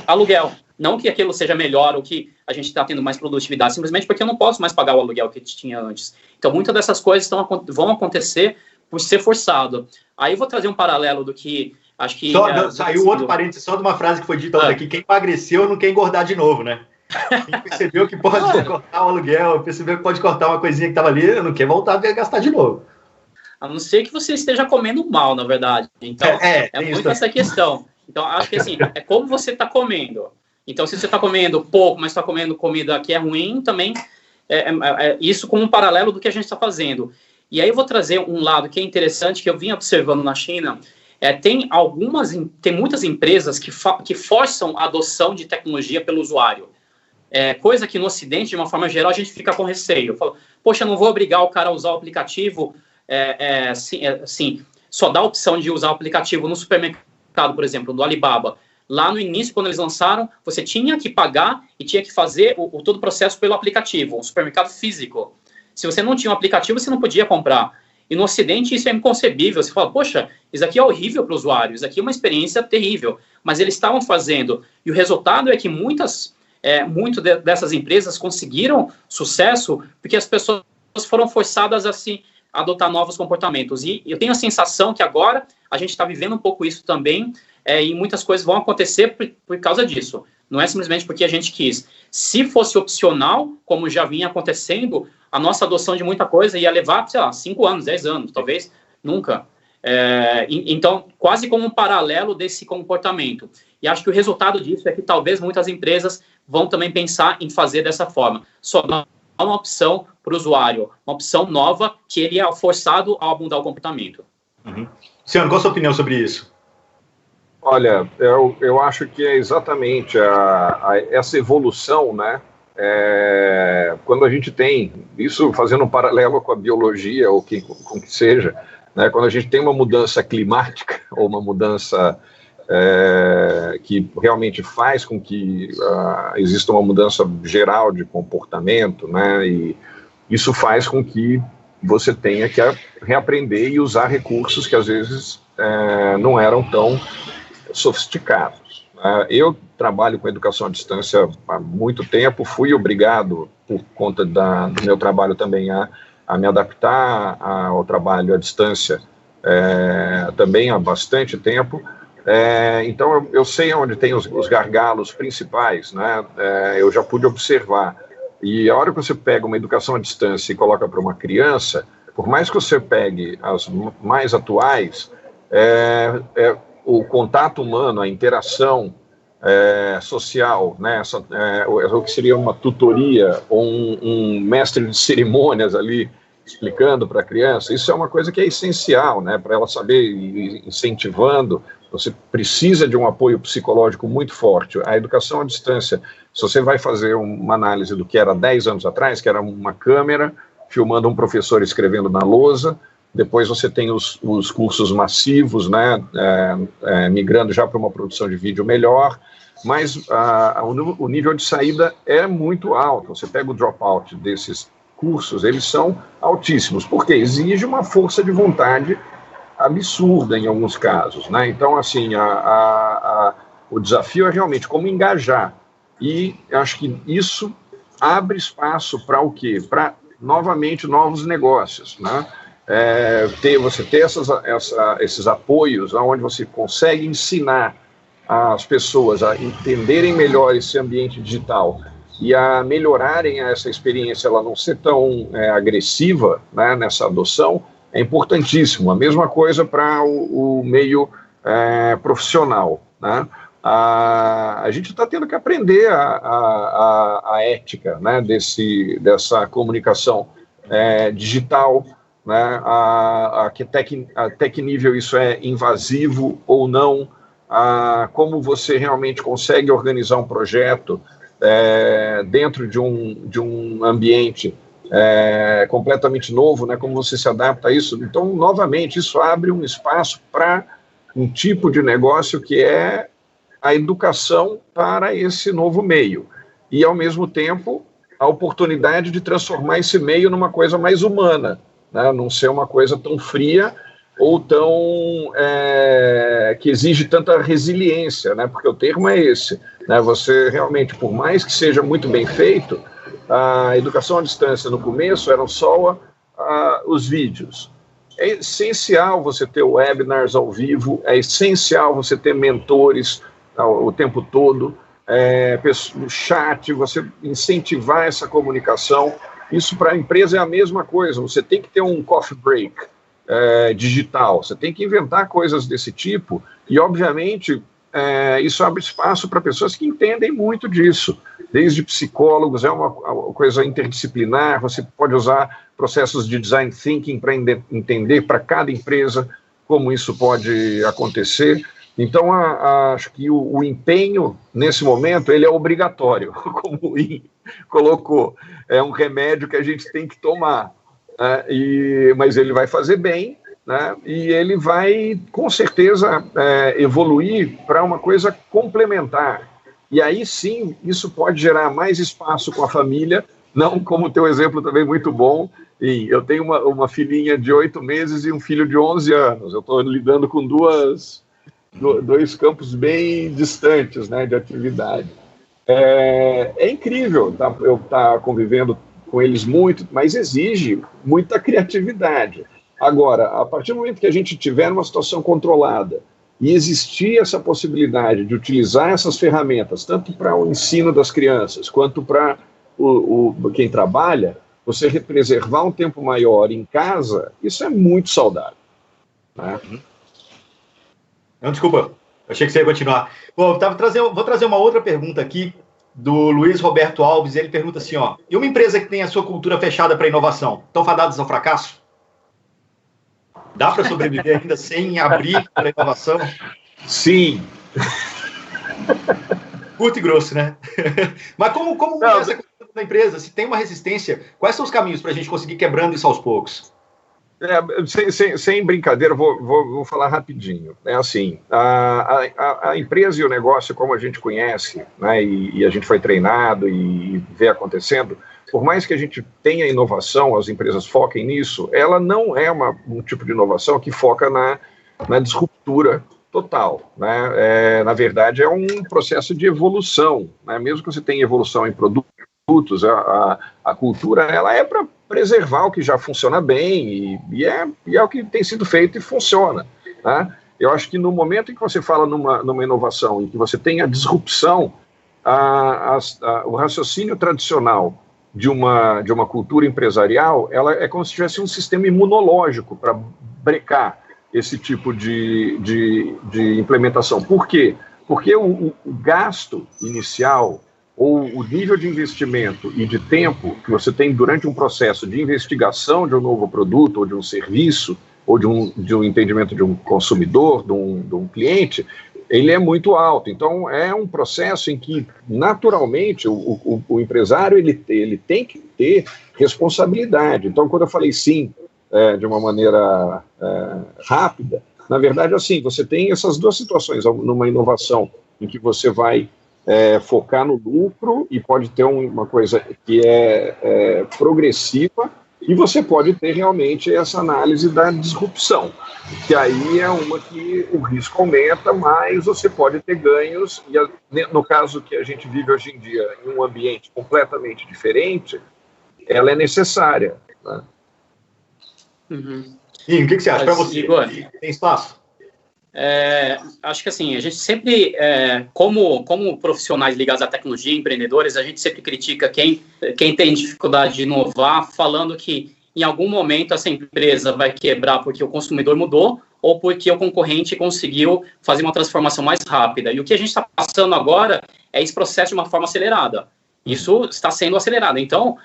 aluguel. Não que aquilo seja melhor ou que a gente está tendo mais produtividade, simplesmente porque eu não posso mais pagar o aluguel que tinha antes. Então, muitas dessas coisas vão acontecer por ser forçado. Aí eu vou trazer um paralelo do que... Acho que saiu outro parênteses, só de uma frase que foi dita aqui: quem emagreceu não quer engordar de novo, né? Quem percebeu que pode cortar o aluguel, percebeu que pode cortar uma coisinha que estava ali, não quer voltar a gastar de novo. A não ser que você esteja comendo mal, na verdade. Então, é muito essa questão. Então, acho que assim, é como você está comendo. Então, se você está comendo pouco, mas está comendo comida que é ruim, também isso como um paralelo do que a gente está fazendo. E aí eu vou trazer um lado que é interessante, que eu vim observando na China. Tem muitas empresas que forçam a adoção de tecnologia pelo usuário. Coisa que no Ocidente, de uma forma geral, a gente fica com receio. Fala, poxa, não vou obrigar o cara a usar o aplicativo, só dá a opção de usar o aplicativo no supermercado, por exemplo, do Alibaba. Lá no início, quando eles lançaram, você tinha que pagar e tinha que fazer todo o processo pelo aplicativo, um supermercado físico. Se você não tinha um aplicativo, você não podia comprar. E no Ocidente isso é inconcebível. Você fala, poxa, isso aqui é horrível para o usuário, isso aqui é uma experiência terrível. Mas eles estavam fazendo. E o resultado é que muitas dessas empresas conseguiram sucesso porque as pessoas foram forçadas assim, a adotar novos comportamentos. E eu tenho a sensação que agora a gente está vivendo um pouco isso também, e muitas coisas vão acontecer por causa disso. Não é simplesmente porque a gente quis. Se fosse opcional, como já vinha acontecendo, a nossa adoção de muita coisa ia levar, sei lá, 5 anos, 10 anos, talvez nunca. Então, quase como um paralelo desse comportamento. E acho que o resultado disso é que talvez muitas empresas vão também pensar em fazer dessa forma. Só dar uma opção para o usuário, uma opção nova que ele é forçado a mudar o comportamento. Luciano, qual a sua opinião sobre isso? Olha, eu acho que é exatamente essa evolução, né? Quando a gente tem, isso fazendo um paralelo com a biologia, ou com que seja, né? Quando a gente tem uma mudança climática, ou uma mudança que realmente faz com que exista uma mudança geral de comportamento, né? E isso faz com que você tenha que reaprender e usar recursos que às vezes não eram tão sofisticados. Eu trabalho com educação à distância há muito tempo, fui obrigado, por conta do meu trabalho também, a me adaptar ao trabalho à distância também há bastante tempo. Então eu sei onde tem os gargalos principais, né? Eu já pude observar. E a hora que você pega uma educação à distância e coloca para uma criança, por mais que você pegue as mais atuais, o contato humano, a interação social, né, o que seria uma tutoria ou um mestre de cerimônias ali explicando para a criança, isso é uma coisa que é essencial, né, para ela saber, incentivando. Você precisa de um apoio psicológico muito forte. A educação à distância, se você vai fazer uma análise do que era 10 anos atrás, que era uma câmera filmando um professor escrevendo na lousa. Depois você tem os cursos massivos, né, migrando já para uma produção de vídeo melhor, mas o nível de saída é muito alto. Você pega o dropout desses cursos, eles são altíssimos, porque exige uma força de vontade absurda em alguns casos, né? Então, assim, o desafio é realmente como engajar, e acho que isso abre espaço para o quê? Para, novamente, novos negócios, né? Você ter esses apoios onde você consegue ensinar as pessoas a entenderem melhor esse ambiente digital e a melhorarem essa experiência, ela não ser tão agressiva, né, nessa adoção, é importantíssimo. A mesma coisa para o meio profissional, né? A gente está tendo que aprender a ética, né, dessa comunicação digital, né, até que nível isso é invasivo ou não, como você realmente consegue organizar um projeto dentro de um ambiente completamente novo, né, como você se adapta a isso. Então, novamente, isso abre um espaço para um tipo de negócio que é a educação para esse novo meio, e, ao mesmo tempo, a oportunidade de transformar esse meio numa coisa mais humana, né, não ser uma coisa tão fria ou tão que exige tanta resiliência, né, porque o termo é esse, né, você realmente, por mais que seja muito bem feito, a educação à distância no começo eram só os vídeos. É essencial você ter webinars ao vivo, é essencial você ter mentores o tempo todo, chat, você incentivar essa comunicação. Isso para a empresa é a mesma coisa, você tem que ter um coffee break digital, você tem que inventar coisas desse tipo, e obviamente isso abre espaço para pessoas que entendem muito disso, desde psicólogos, é uma coisa interdisciplinar, você pode usar processos de design thinking para entender para cada empresa como isso pode acontecer. Então, acho que o empenho, nesse momento, ele é obrigatório, como o Win colocou, é um remédio que a gente tem que tomar, né? Mas ele vai fazer bem, né? E ele vai, com certeza, evoluir para uma coisa complementar. E aí, sim, isso pode gerar mais espaço com a família, não como o teu exemplo também muito bom. E eu tenho uma filhinha de 8 meses e um filho de 11 anos. Eu estou lidando com dois campos bem distantes, né, de atividade. É incrível eu estar convivendo com eles muito, mas exige muita criatividade. Agora, a partir do momento que a gente tiver uma situação controlada e existir essa possibilidade de utilizar essas ferramentas, tanto para o ensino das crianças, quanto para quem trabalha, você preservar um tempo maior em casa, isso é muito saudável. Né? Não, desculpa, achei que você ia continuar. Bom, vou trazer uma outra pergunta aqui, do Luiz Roberto Alves. Ele pergunta assim, ó, e uma empresa que tem a sua cultura fechada para inovação, estão fadados ao fracasso? Dá para sobreviver ainda sem abrir para inovação? Sim. Curto e grosso, né? Mas como mudar essa cultura da empresa? Se tem uma resistência, quais são os caminhos para a gente conseguir quebrando isso aos poucos? Sem brincadeira, vou falar rapidinho. É assim, a empresa e o negócio, como a gente conhece, né, e a gente foi treinado e vê acontecendo, por mais que a gente tenha inovação, as empresas foquem nisso, ela não é um tipo de inovação que foca na disruptura total. Né? Na verdade, é um processo de evolução. Né? Mesmo que você tenha evolução em produtos, a cultura ela é para preservar o que já funciona bem e é o que tem sido feito e funciona. Né? Eu acho que no momento em que você fala numa inovação, em que você tem a disrupção, o raciocínio tradicional de uma cultura empresarial, ela é como se tivesse um sistema imunológico para brecar esse tipo de implementação. Por quê? Porque o gasto inicial ou o nível de investimento e de tempo que você tem durante um processo de investigação de um novo produto ou de um serviço ou de um entendimento de um consumidor, de um cliente, ele é muito alto. Então, é um processo em que, naturalmente, o empresário ele tem que ter responsabilidade. Então, quando eu falei sim, de uma maneira rápida, na verdade, assim, você tem essas duas situações, numa inovação em que você vai focar no lucro e pode ter uma coisa que é progressiva, e você pode ter realmente essa análise da disrupção, que aí é uma que o risco aumenta, mas você pode ter ganhos, e no caso que a gente vive hoje em dia, em um ambiente completamente diferente, ela é necessária. Né? Uhum. E o que você acha? Para você, Igor, tem espaço? Acho que assim, a gente sempre, como profissionais ligados à tecnologia, empreendedores, a gente sempre critica quem tem dificuldade de inovar, falando que em algum momento essa empresa vai quebrar porque o consumidor mudou ou porque o concorrente conseguiu fazer uma transformação mais rápida. E o que a gente está passando agora é esse processo de uma forma acelerada. Isso está sendo acelerado. Então,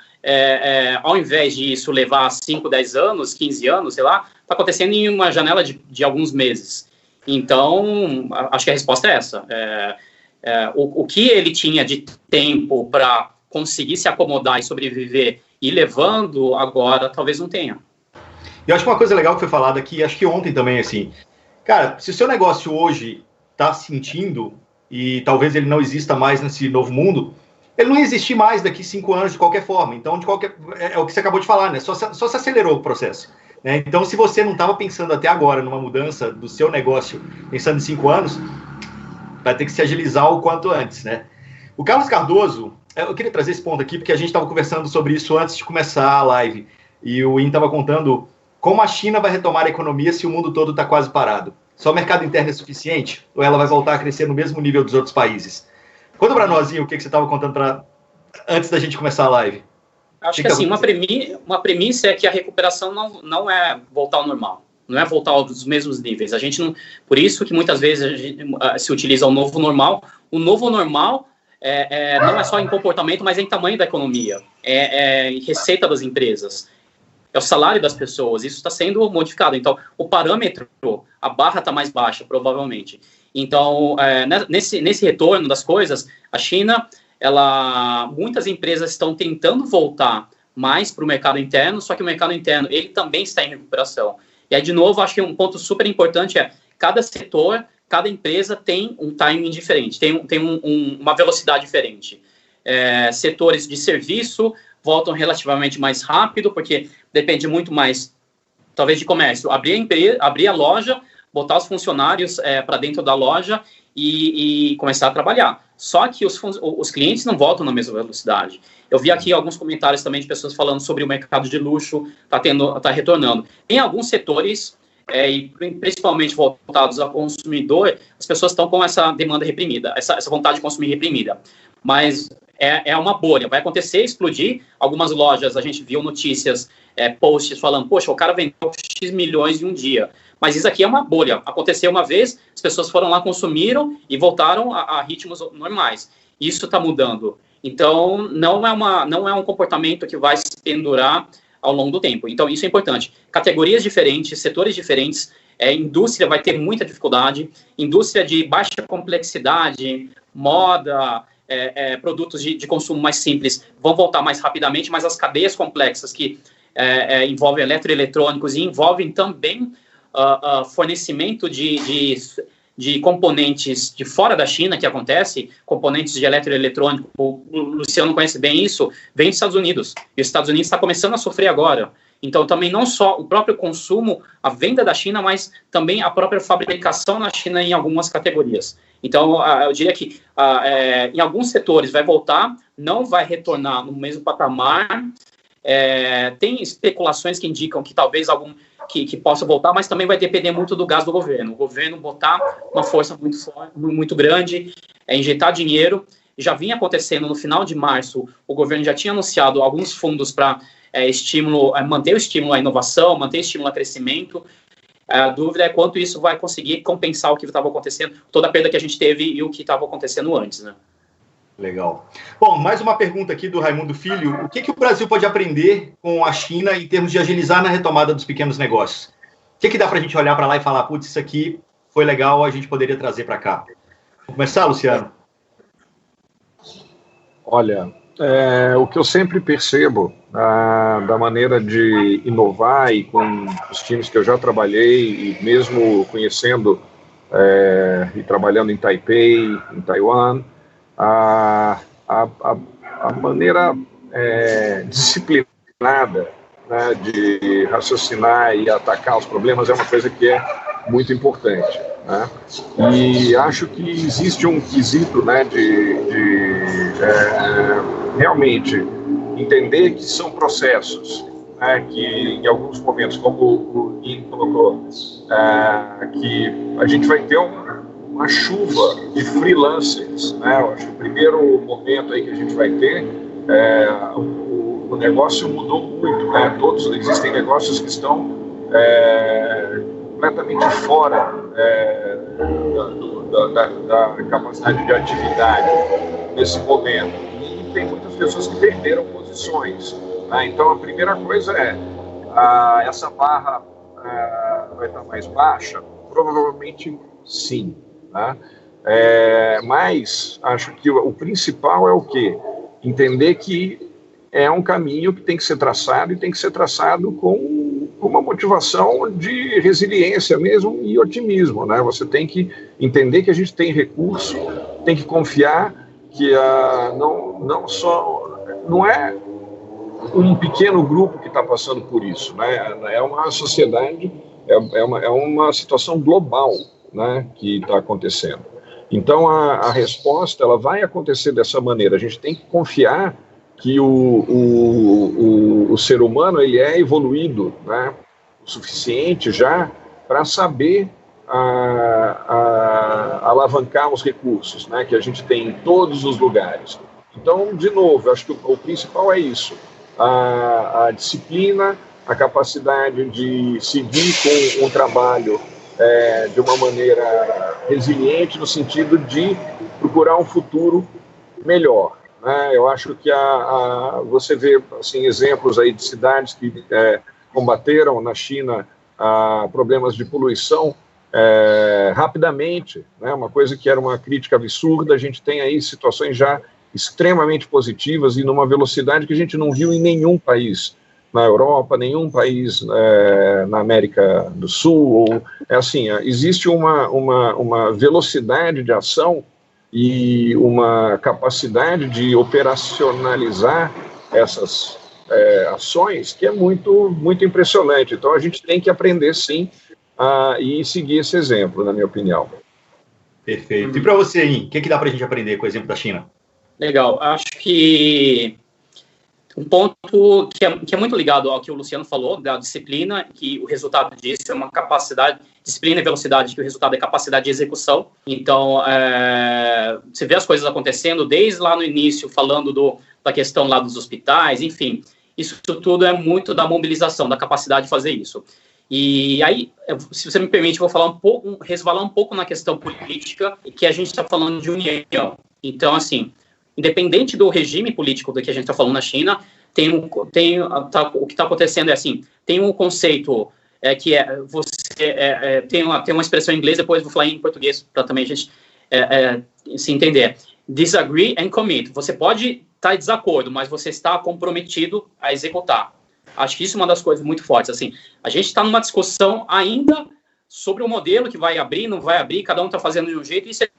ao invés de isso levar 5, 10 anos, 15 anos, sei lá, está acontecendo em uma janela de alguns meses. Então, acho que a resposta é essa. O que ele tinha de tempo para conseguir se acomodar e sobreviver e levando, agora talvez não tenha. Eu acho que uma coisa legal que foi falada aqui, acho que ontem também, assim, cara, se o seu negócio hoje está sentindo, e talvez ele não exista mais nesse novo mundo, ele não existir mais daqui 5 anos de qualquer forma. Então, é o que você acabou de falar, né? Só se acelerou o processo. Né? Então, se você não estava pensando até agora numa mudança do seu negócio, pensando em 5 anos, vai ter que se agilizar o quanto antes, né? O Carlos Cardoso, eu queria trazer esse ponto aqui, porque a gente estava conversando sobre isso antes de começar a live, e o Ian estava contando como a China vai retomar a economia se o mundo todo está quase parado. Só o mercado interno é suficiente? Ou ela vai voltar a crescer no mesmo nível dos outros países? Conta para nós, Ian, o que você estava contando antes da gente começar a live. Acho que assim, uma premissa é que a recuperação não é voltar ao normal, não é voltar aos mesmos níveis. A gente não, por isso que muitas vezes a gente se utiliza o novo normal. O novo normal não é só em comportamento, mas é em tamanho da economia, em receita das empresas, é o salário das pessoas. Isso está sendo modificado. Então, o parâmetro, a barra está mais baixa, provavelmente. Então, nesse retorno das coisas, a China, muitas empresas estão tentando voltar mais para o mercado interno, só que o mercado interno ele também está em recuperação. E aí, de novo, acho que um ponto super importante cada setor, cada empresa tem um timing diferente, tem uma velocidade diferente. Setores de serviço voltam relativamente mais rápido, porque depende muito mais, talvez, de comércio. Abrir a loja, botar os funcionários para dentro da loja e começar a trabalhar. Só que os clientes não voltam na mesma velocidade. Eu vi aqui alguns comentários também de pessoas falando sobre o mercado de luxo, está retornando. Em alguns setores, e principalmente voltados ao consumidor, as pessoas estão com essa demanda reprimida, essa vontade de consumir reprimida. Mas é uma bolha, vai acontecer, explodir. Algumas lojas, a gente viu notícias, posts falando, poxa, o cara vendeu X milhões em um dia. Mas isso aqui é uma bolha. Aconteceu uma vez, as pessoas foram lá, consumiram e voltaram a ritmos normais. Isso está mudando. Então, não é um comportamento que vai se pendurar ao longo do tempo. Então, isso é importante. Categorias diferentes, setores diferentes, indústria vai ter muita dificuldade, indústria de baixa complexidade, moda, produtos de consumo mais simples vão voltar mais rapidamente, mas as cadeias complexas que envolvem eletroeletrônicos e envolvem também fornecimento de componentes de fora da China, que acontece, componentes de eletroeletrônico, o Luciano conhece bem isso, vem dos Estados Unidos, e os Estados Unidos está começando a sofrer agora. Então, também não só o próprio consumo, a venda da China, mas também a própria fabricação na China em algumas categorias. Então, eu diria que em alguns setores vai voltar, não vai retornar no mesmo patamar. Tem especulações que indicam que talvez algum que possa voltar, mas também vai depender muito do gasto do governo. O governo botar uma força muito forte, muito grande, injetar dinheiro. Já vinha acontecendo no final de março, o governo já tinha anunciado alguns fundos para manter o estímulo à inovação, manter o estímulo ao crescimento. A dúvida é quanto isso vai conseguir compensar o que estava acontecendo, toda a perda que a gente teve e o que estava acontecendo antes, né? Legal. Bom, mais uma pergunta aqui do Raimundo Filho. O que o Brasil pode aprender com a China em termos de agilizar na retomada dos pequenos negócios? O que dá para a gente olhar para lá e falar, putz, isso aqui foi legal, a gente poderia trazer para cá? Vamos começar, Luciano? Olha, o que eu sempre percebo da maneira de inovar e com os times que eu já trabalhei, e mesmo conhecendo e trabalhando em Taipei, em Taiwan, a maneira disciplinada, né, de raciocinar e atacar os problemas é uma coisa que é muito importante, né? E acho que existe um quesito, né, de realmente entender que são processos, né, que em alguns momentos, como o Ian colocou, que a gente vai ter uma chuva de freelancers, né? Eu acho que o primeiro momento aí que a gente vai ter, o negócio mudou muito, né? Existem negócios que estão completamente fora da capacidade de atividade nesse momento, e tem muitas pessoas que perderam posições, né? Então a primeira coisa essa barra vai estar mais baixa? Provavelmente sim. Tá? Mas acho que o principal é o quê? Entender que é um caminho que tem que ser traçado, e tem que ser traçado com uma motivação de resiliência mesmo e otimismo, né? Você tem que entender que a gente tem recurso, tem que confiar que não é um pequeno grupo que está passando por isso, né? É uma sociedade, é uma situação global, né, que está acontecendo. Então a resposta ela vai acontecer dessa maneira. A gente tem que confiar que o ser humano ele é evoluído, né, o suficiente já para saber alavancar os recursos, né, que a gente tem em todos os lugares. Então, de novo, acho que o principal é isso: a disciplina, a capacidade de seguir com um trabalho de uma maneira resiliente, no sentido de procurar um futuro melhor, né? Eu acho que você vê assim, exemplos aí de cidades que combateram na China problemas de poluição rapidamente, né? Uma coisa que era uma crítica absurda, a gente tem aí situações já extremamente positivas e numa velocidade que a gente não viu em nenhum país na Europa, nenhum país na América do Sul. Existe uma velocidade de ação e uma capacidade de operacionalizar essas ações que é muito, muito impressionante. Então, a gente tem que aprender, sim, e seguir esse exemplo, na minha opinião. Perfeito. E para você, In, o que dá para a gente aprender com o exemplo da China? Legal. Acho que um ponto que é muito ligado ao que o Luciano falou, da disciplina, que o resultado disso é uma capacidade, disciplina e velocidade, que o resultado é capacidade de execução. Então, você vê as coisas acontecendo desde lá no início, falando da questão lá dos hospitais, enfim, isso tudo é muito da mobilização, da capacidade de fazer isso. E aí, se você me permite, eu vou resvalar um pouco na questão política, que a gente está falando de união. Então, assim, independente do regime político do que a gente está falando na China, o que está acontecendo é assim, tem um conceito que tem uma expressão em inglês, depois vou falar em português para também a gente se entender. Disagree and commit. Você pode estar em desacordo, mas você está comprometido a executar. Acho que isso é uma das coisas muito fortes. Assim, a gente está numa discussão ainda sobre o modelo que vai abrir, não vai abrir, cada um está fazendo de um jeito, e isso é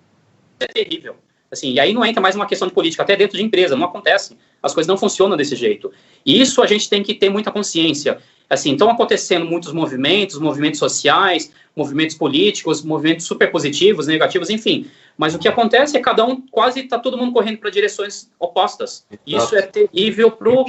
terrível. Assim, e aí não entra mais uma questão de política, até dentro de empresa, não acontece. As coisas não funcionam desse jeito. E isso a gente tem que ter muita consciência. Assim, estão acontecendo muitos movimentos sociais, movimentos políticos, movimentos super positivos, negativos, enfim. Mas o que acontece é quase está todo mundo correndo para direções opostas. E isso é terrível pro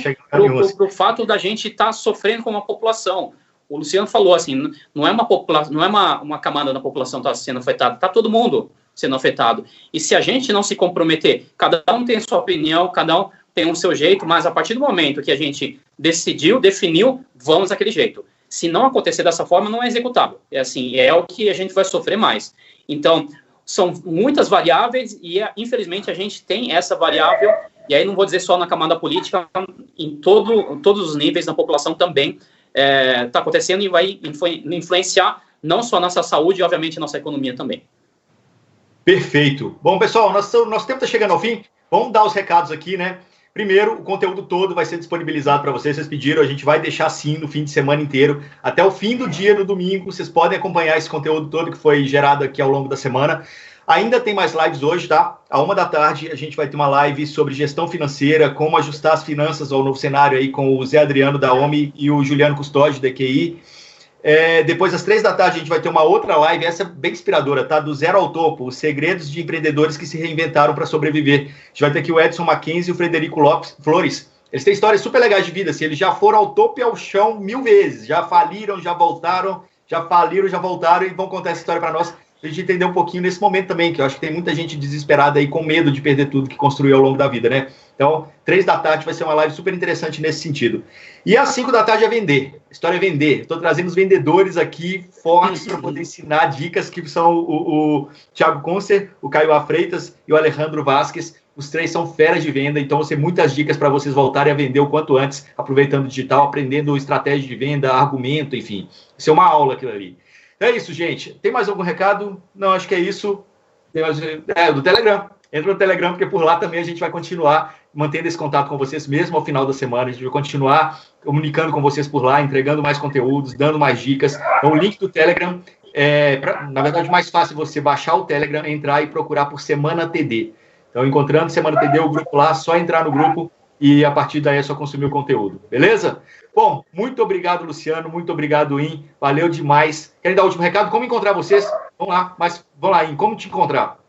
fato da gente estar sofrendo como uma população. O Luciano falou assim, não é uma camada da população que está sendo afetada, está todo mundo sendo afetado. E se a gente não se comprometer, cada um tem a sua opinião, cada um tem o seu jeito, mas a partir do momento que a gente definiu, vamos daquele jeito. Se não acontecer dessa forma, não é executável. É assim, é o que a gente vai sofrer mais. Então, são muitas variáveis e, infelizmente, a gente tem essa variável, e aí não vou dizer só na camada política, em todos os níveis da população também está acontecendo e vai influenciar não só a nossa saúde e, obviamente, a nossa economia também. Perfeito. Bom, pessoal, nosso tempo está chegando ao fim. Vamos dar os recados aqui, né? Primeiro, o conteúdo todo vai ser disponibilizado para vocês. Vocês pediram, a gente vai deixar sim no fim de semana inteiro. Até o fim do dia, no domingo, vocês podem acompanhar esse conteúdo todo que foi gerado aqui ao longo da semana. Ainda tem mais lives hoje, tá? À 13h a gente vai ter uma live sobre gestão financeira, como ajustar as finanças ao novo cenário aí com o Zé Adriano da OMI e o Juliano Custódio da EQI. Depois, às 3h a gente vai ter uma outra live, essa é bem inspiradora, tá? Do Zero ao Topo, os segredos de empreendedores que se reinventaram para sobreviver. A gente vai ter aqui o Edson Mackenzie e o Frederico Flores. Eles têm histórias super legais de vida, assim, eles já foram ao topo e ao chão 1000 vezes, já faliram, já voltaram, já faliram, já voltaram e vão contar essa história para nós, pra gente entender um pouquinho nesse momento também, que eu acho que tem muita gente desesperada aí com medo de perder tudo que construiu ao longo da vida, né? Então, 3h vai ser uma live super interessante nesse sentido. E às 5h é vender. A história é vender. Estou trazendo os vendedores aqui fortes para poder ensinar dicas, que são o Thiago Concer, o Caio A. Freitas e o Alejandro Vasquez. Os três são feras de venda, então vão ser muitas dicas para vocês voltarem a vender o quanto antes, aproveitando o digital, aprendendo estratégia de venda, argumento, enfim. Isso é uma aula aquilo ali. Então é isso, gente. Tem mais algum recado? Não, acho que é isso. Tem mais... do Telegram. Entra no Telegram, porque por lá também a gente vai continuar mantendo esse contato com vocês, mesmo ao final da semana. A gente vai continuar comunicando com vocês por lá, entregando mais conteúdos, dando mais dicas. Então, o link do Telegram na verdade, mais fácil você baixar o Telegram, entrar e procurar por Semana TD. Então, encontrando Semana TD, o grupo lá, só entrar no grupo e a partir daí é só consumir o conteúdo. Beleza? Bom, muito obrigado, Luciano. Muito obrigado, In. Valeu demais. Querem dar o último recado? Como encontrar vocês? Vamos lá, In. Como te encontrar?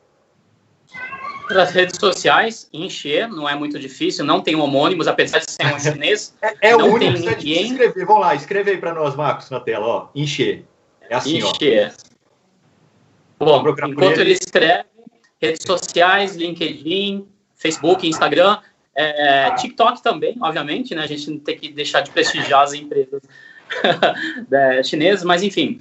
Pelas redes sociais, Inxie, não é muito difícil, não tem homônimos, apesar de ser um chinês. O único que precisa de escrever. Vamos lá, escreve aí para nós, Marcos, na tela, ó. Inxie. É assim, Inxie. Bom, enquanto ele escreve, redes sociais, LinkedIn, Facebook, Instagram, TikTok também, obviamente, né? A gente não tem que deixar de prestigiar as empresas chinesas, mas enfim.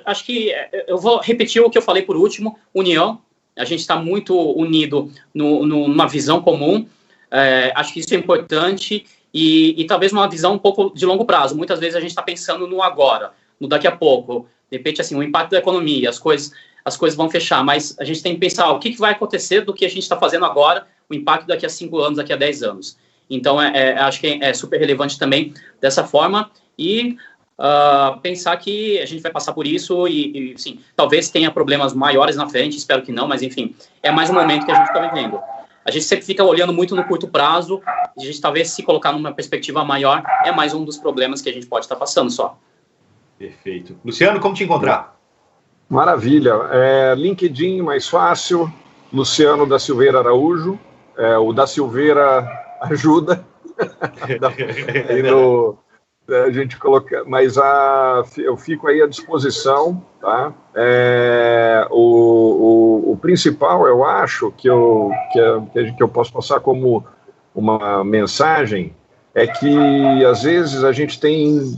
Acho que eu vou repetir o que eu falei por último, união. A gente está muito unido numa visão comum. Acho que isso é importante e talvez uma visão um pouco de longo prazo. Muitas vezes a gente está pensando no agora, no daqui a pouco. De repente, assim, o impacto da economia, as coisas vão fechar, mas a gente tem que pensar o que vai acontecer do que a gente está fazendo agora, o impacto daqui a 5 anos, daqui a 10 anos. Então, acho que é super relevante também dessa forma e pensar que a gente vai passar por isso e sim, talvez tenha problemas maiores na frente, espero que não, mas enfim, é mais um momento que a gente está vivendo. A gente sempre fica olhando muito no curto prazo, a gente talvez se colocar numa perspectiva maior, é mais um dos problemas que a gente pode estar passando só. Perfeito. Luciano, como te encontrar? Maravilha. LinkedIn mais fácil, Luciano da Silveira Araújo, o da Silveira ajuda. A gente coloca, mas eu fico aí à disposição, tá? O principal, eu acho, que eu posso passar como uma mensagem, é que às vezes a gente tem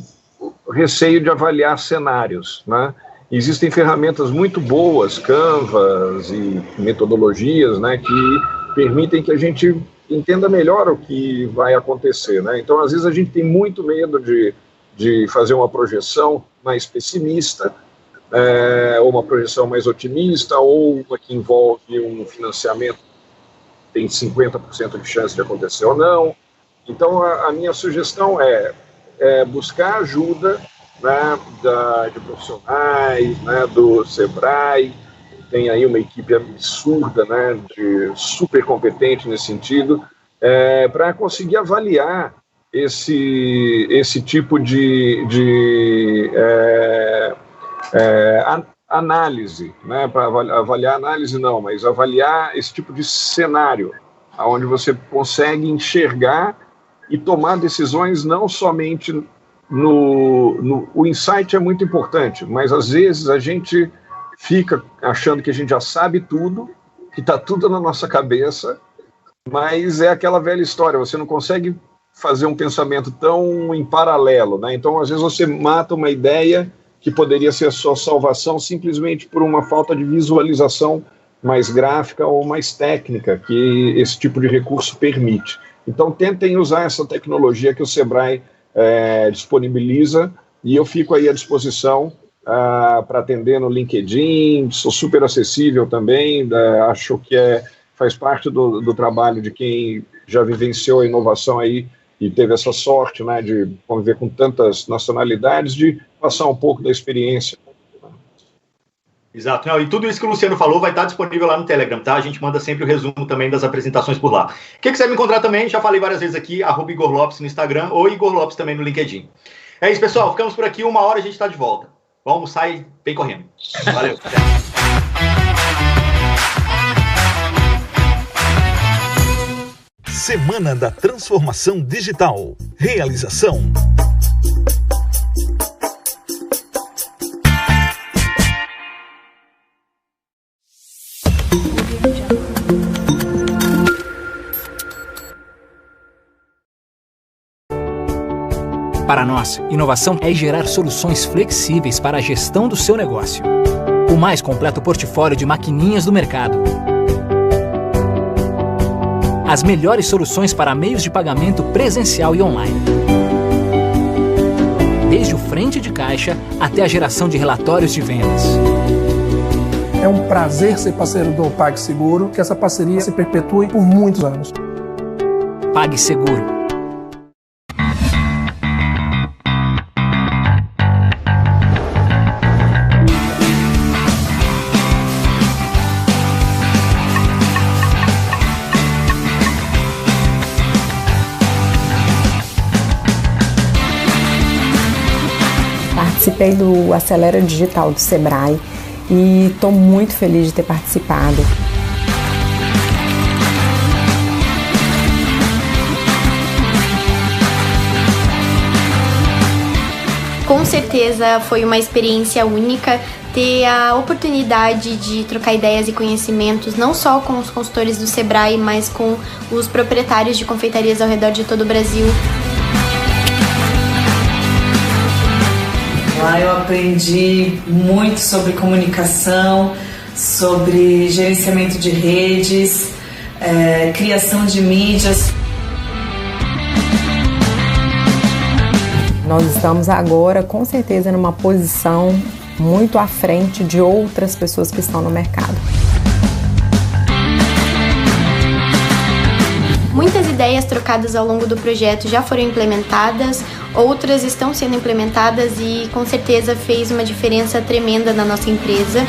receio de avaliar cenários, né? Existem ferramentas muito boas, Canvas e metodologias, né, que permitem que a gente entenda melhor o que vai acontecer, né? Então, às vezes, a gente tem muito medo de fazer uma projeção mais pessimista, ou uma projeção mais otimista, ou uma que envolve um financiamento que tem 50% de chance de acontecer ou não. Então, a minha sugestão é buscar ajuda, né, de profissionais, né, do Sebrae. Tem aí uma equipe absurda, né, super competente nesse sentido, para conseguir avaliar esse tipo de análise, né, para avaliar análise não, mas avaliar esse tipo de cenário, onde você consegue enxergar e tomar decisões não somente o insight é muito importante, mas às vezes a gente fica achando que a gente já sabe tudo, que está tudo na nossa cabeça, mas é aquela velha história, você não consegue fazer um pensamento tão em paralelo, né? Então, às vezes você mata uma ideia que poderia ser a sua salvação simplesmente por uma falta de visualização mais gráfica ou mais técnica que esse tipo de recurso permite. Então, tentem usar essa tecnologia que o Sebrae disponibiliza, e eu fico aí à disposição para atender no LinkedIn, sou super acessível também, acho que faz parte do trabalho de quem já vivenciou a inovação aí e teve essa sorte, né, de conviver com tantas nacionalidades, de passar um pouco da experiência. Exato. Não, e tudo isso que o Luciano falou vai estar disponível lá no Telegram, tá? A gente manda sempre o resumo também das apresentações por lá. Quem quiser me encontrar também, já falei várias vezes aqui, @Igor Lopes no Instagram ou Igor Lopes também no LinkedIn. É isso, pessoal. Ficamos por aqui. 1 hora a gente está de volta. Vamos sair bem correndo. Valeu. Semana da Transformação Digital. Realização. Para nós, inovação é gerar soluções flexíveis para a gestão do seu negócio. O mais completo portfólio de maquininhas do mercado. As melhores soluções para meios de pagamento presencial e online. Desde o frente de caixa até a geração de relatórios de vendas. É um prazer ser parceiro do PagSeguro, que essa parceria se perpetue por muitos anos. PagSeguro. Participei do Acelera Digital do Sebrae e estou muito feliz de ter participado. Com certeza foi uma experiência única ter a oportunidade de trocar ideias e conhecimentos não só com os consultores do Sebrae, mas com os proprietários de confeitarias ao redor de todo o Brasil. Lá eu aprendi muito sobre comunicação, sobre gerenciamento de redes, criação de mídias. Nós estamos agora, com certeza, numa posição muito à frente de outras pessoas que estão no mercado. Muitas ideias trocadas ao longo do projeto já foram implementadas, outras estão sendo implementadas e com certeza fez uma diferença tremenda na nossa empresa.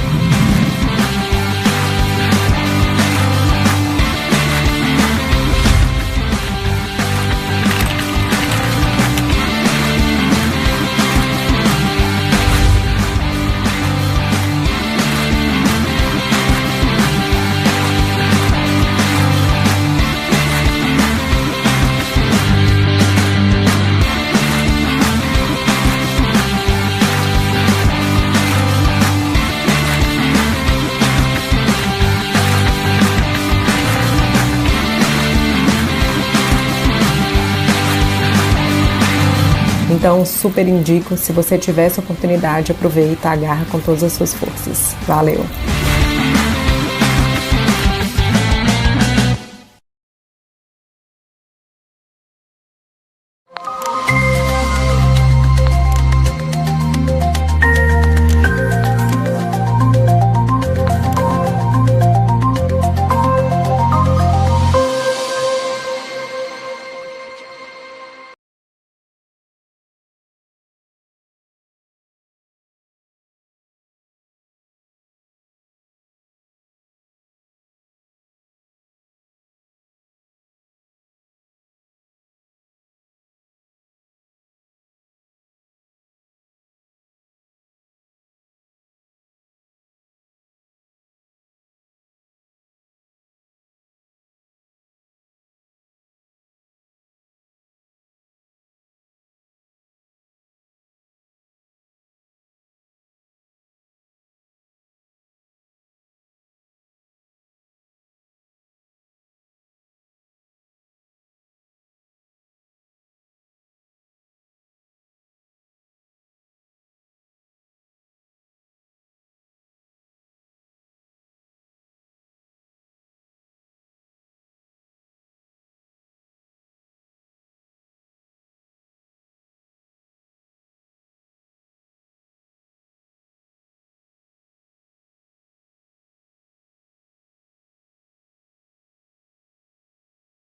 Então, super indico, se você tiver essa oportunidade, aproveita, agarra com todas as suas forças. Valeu!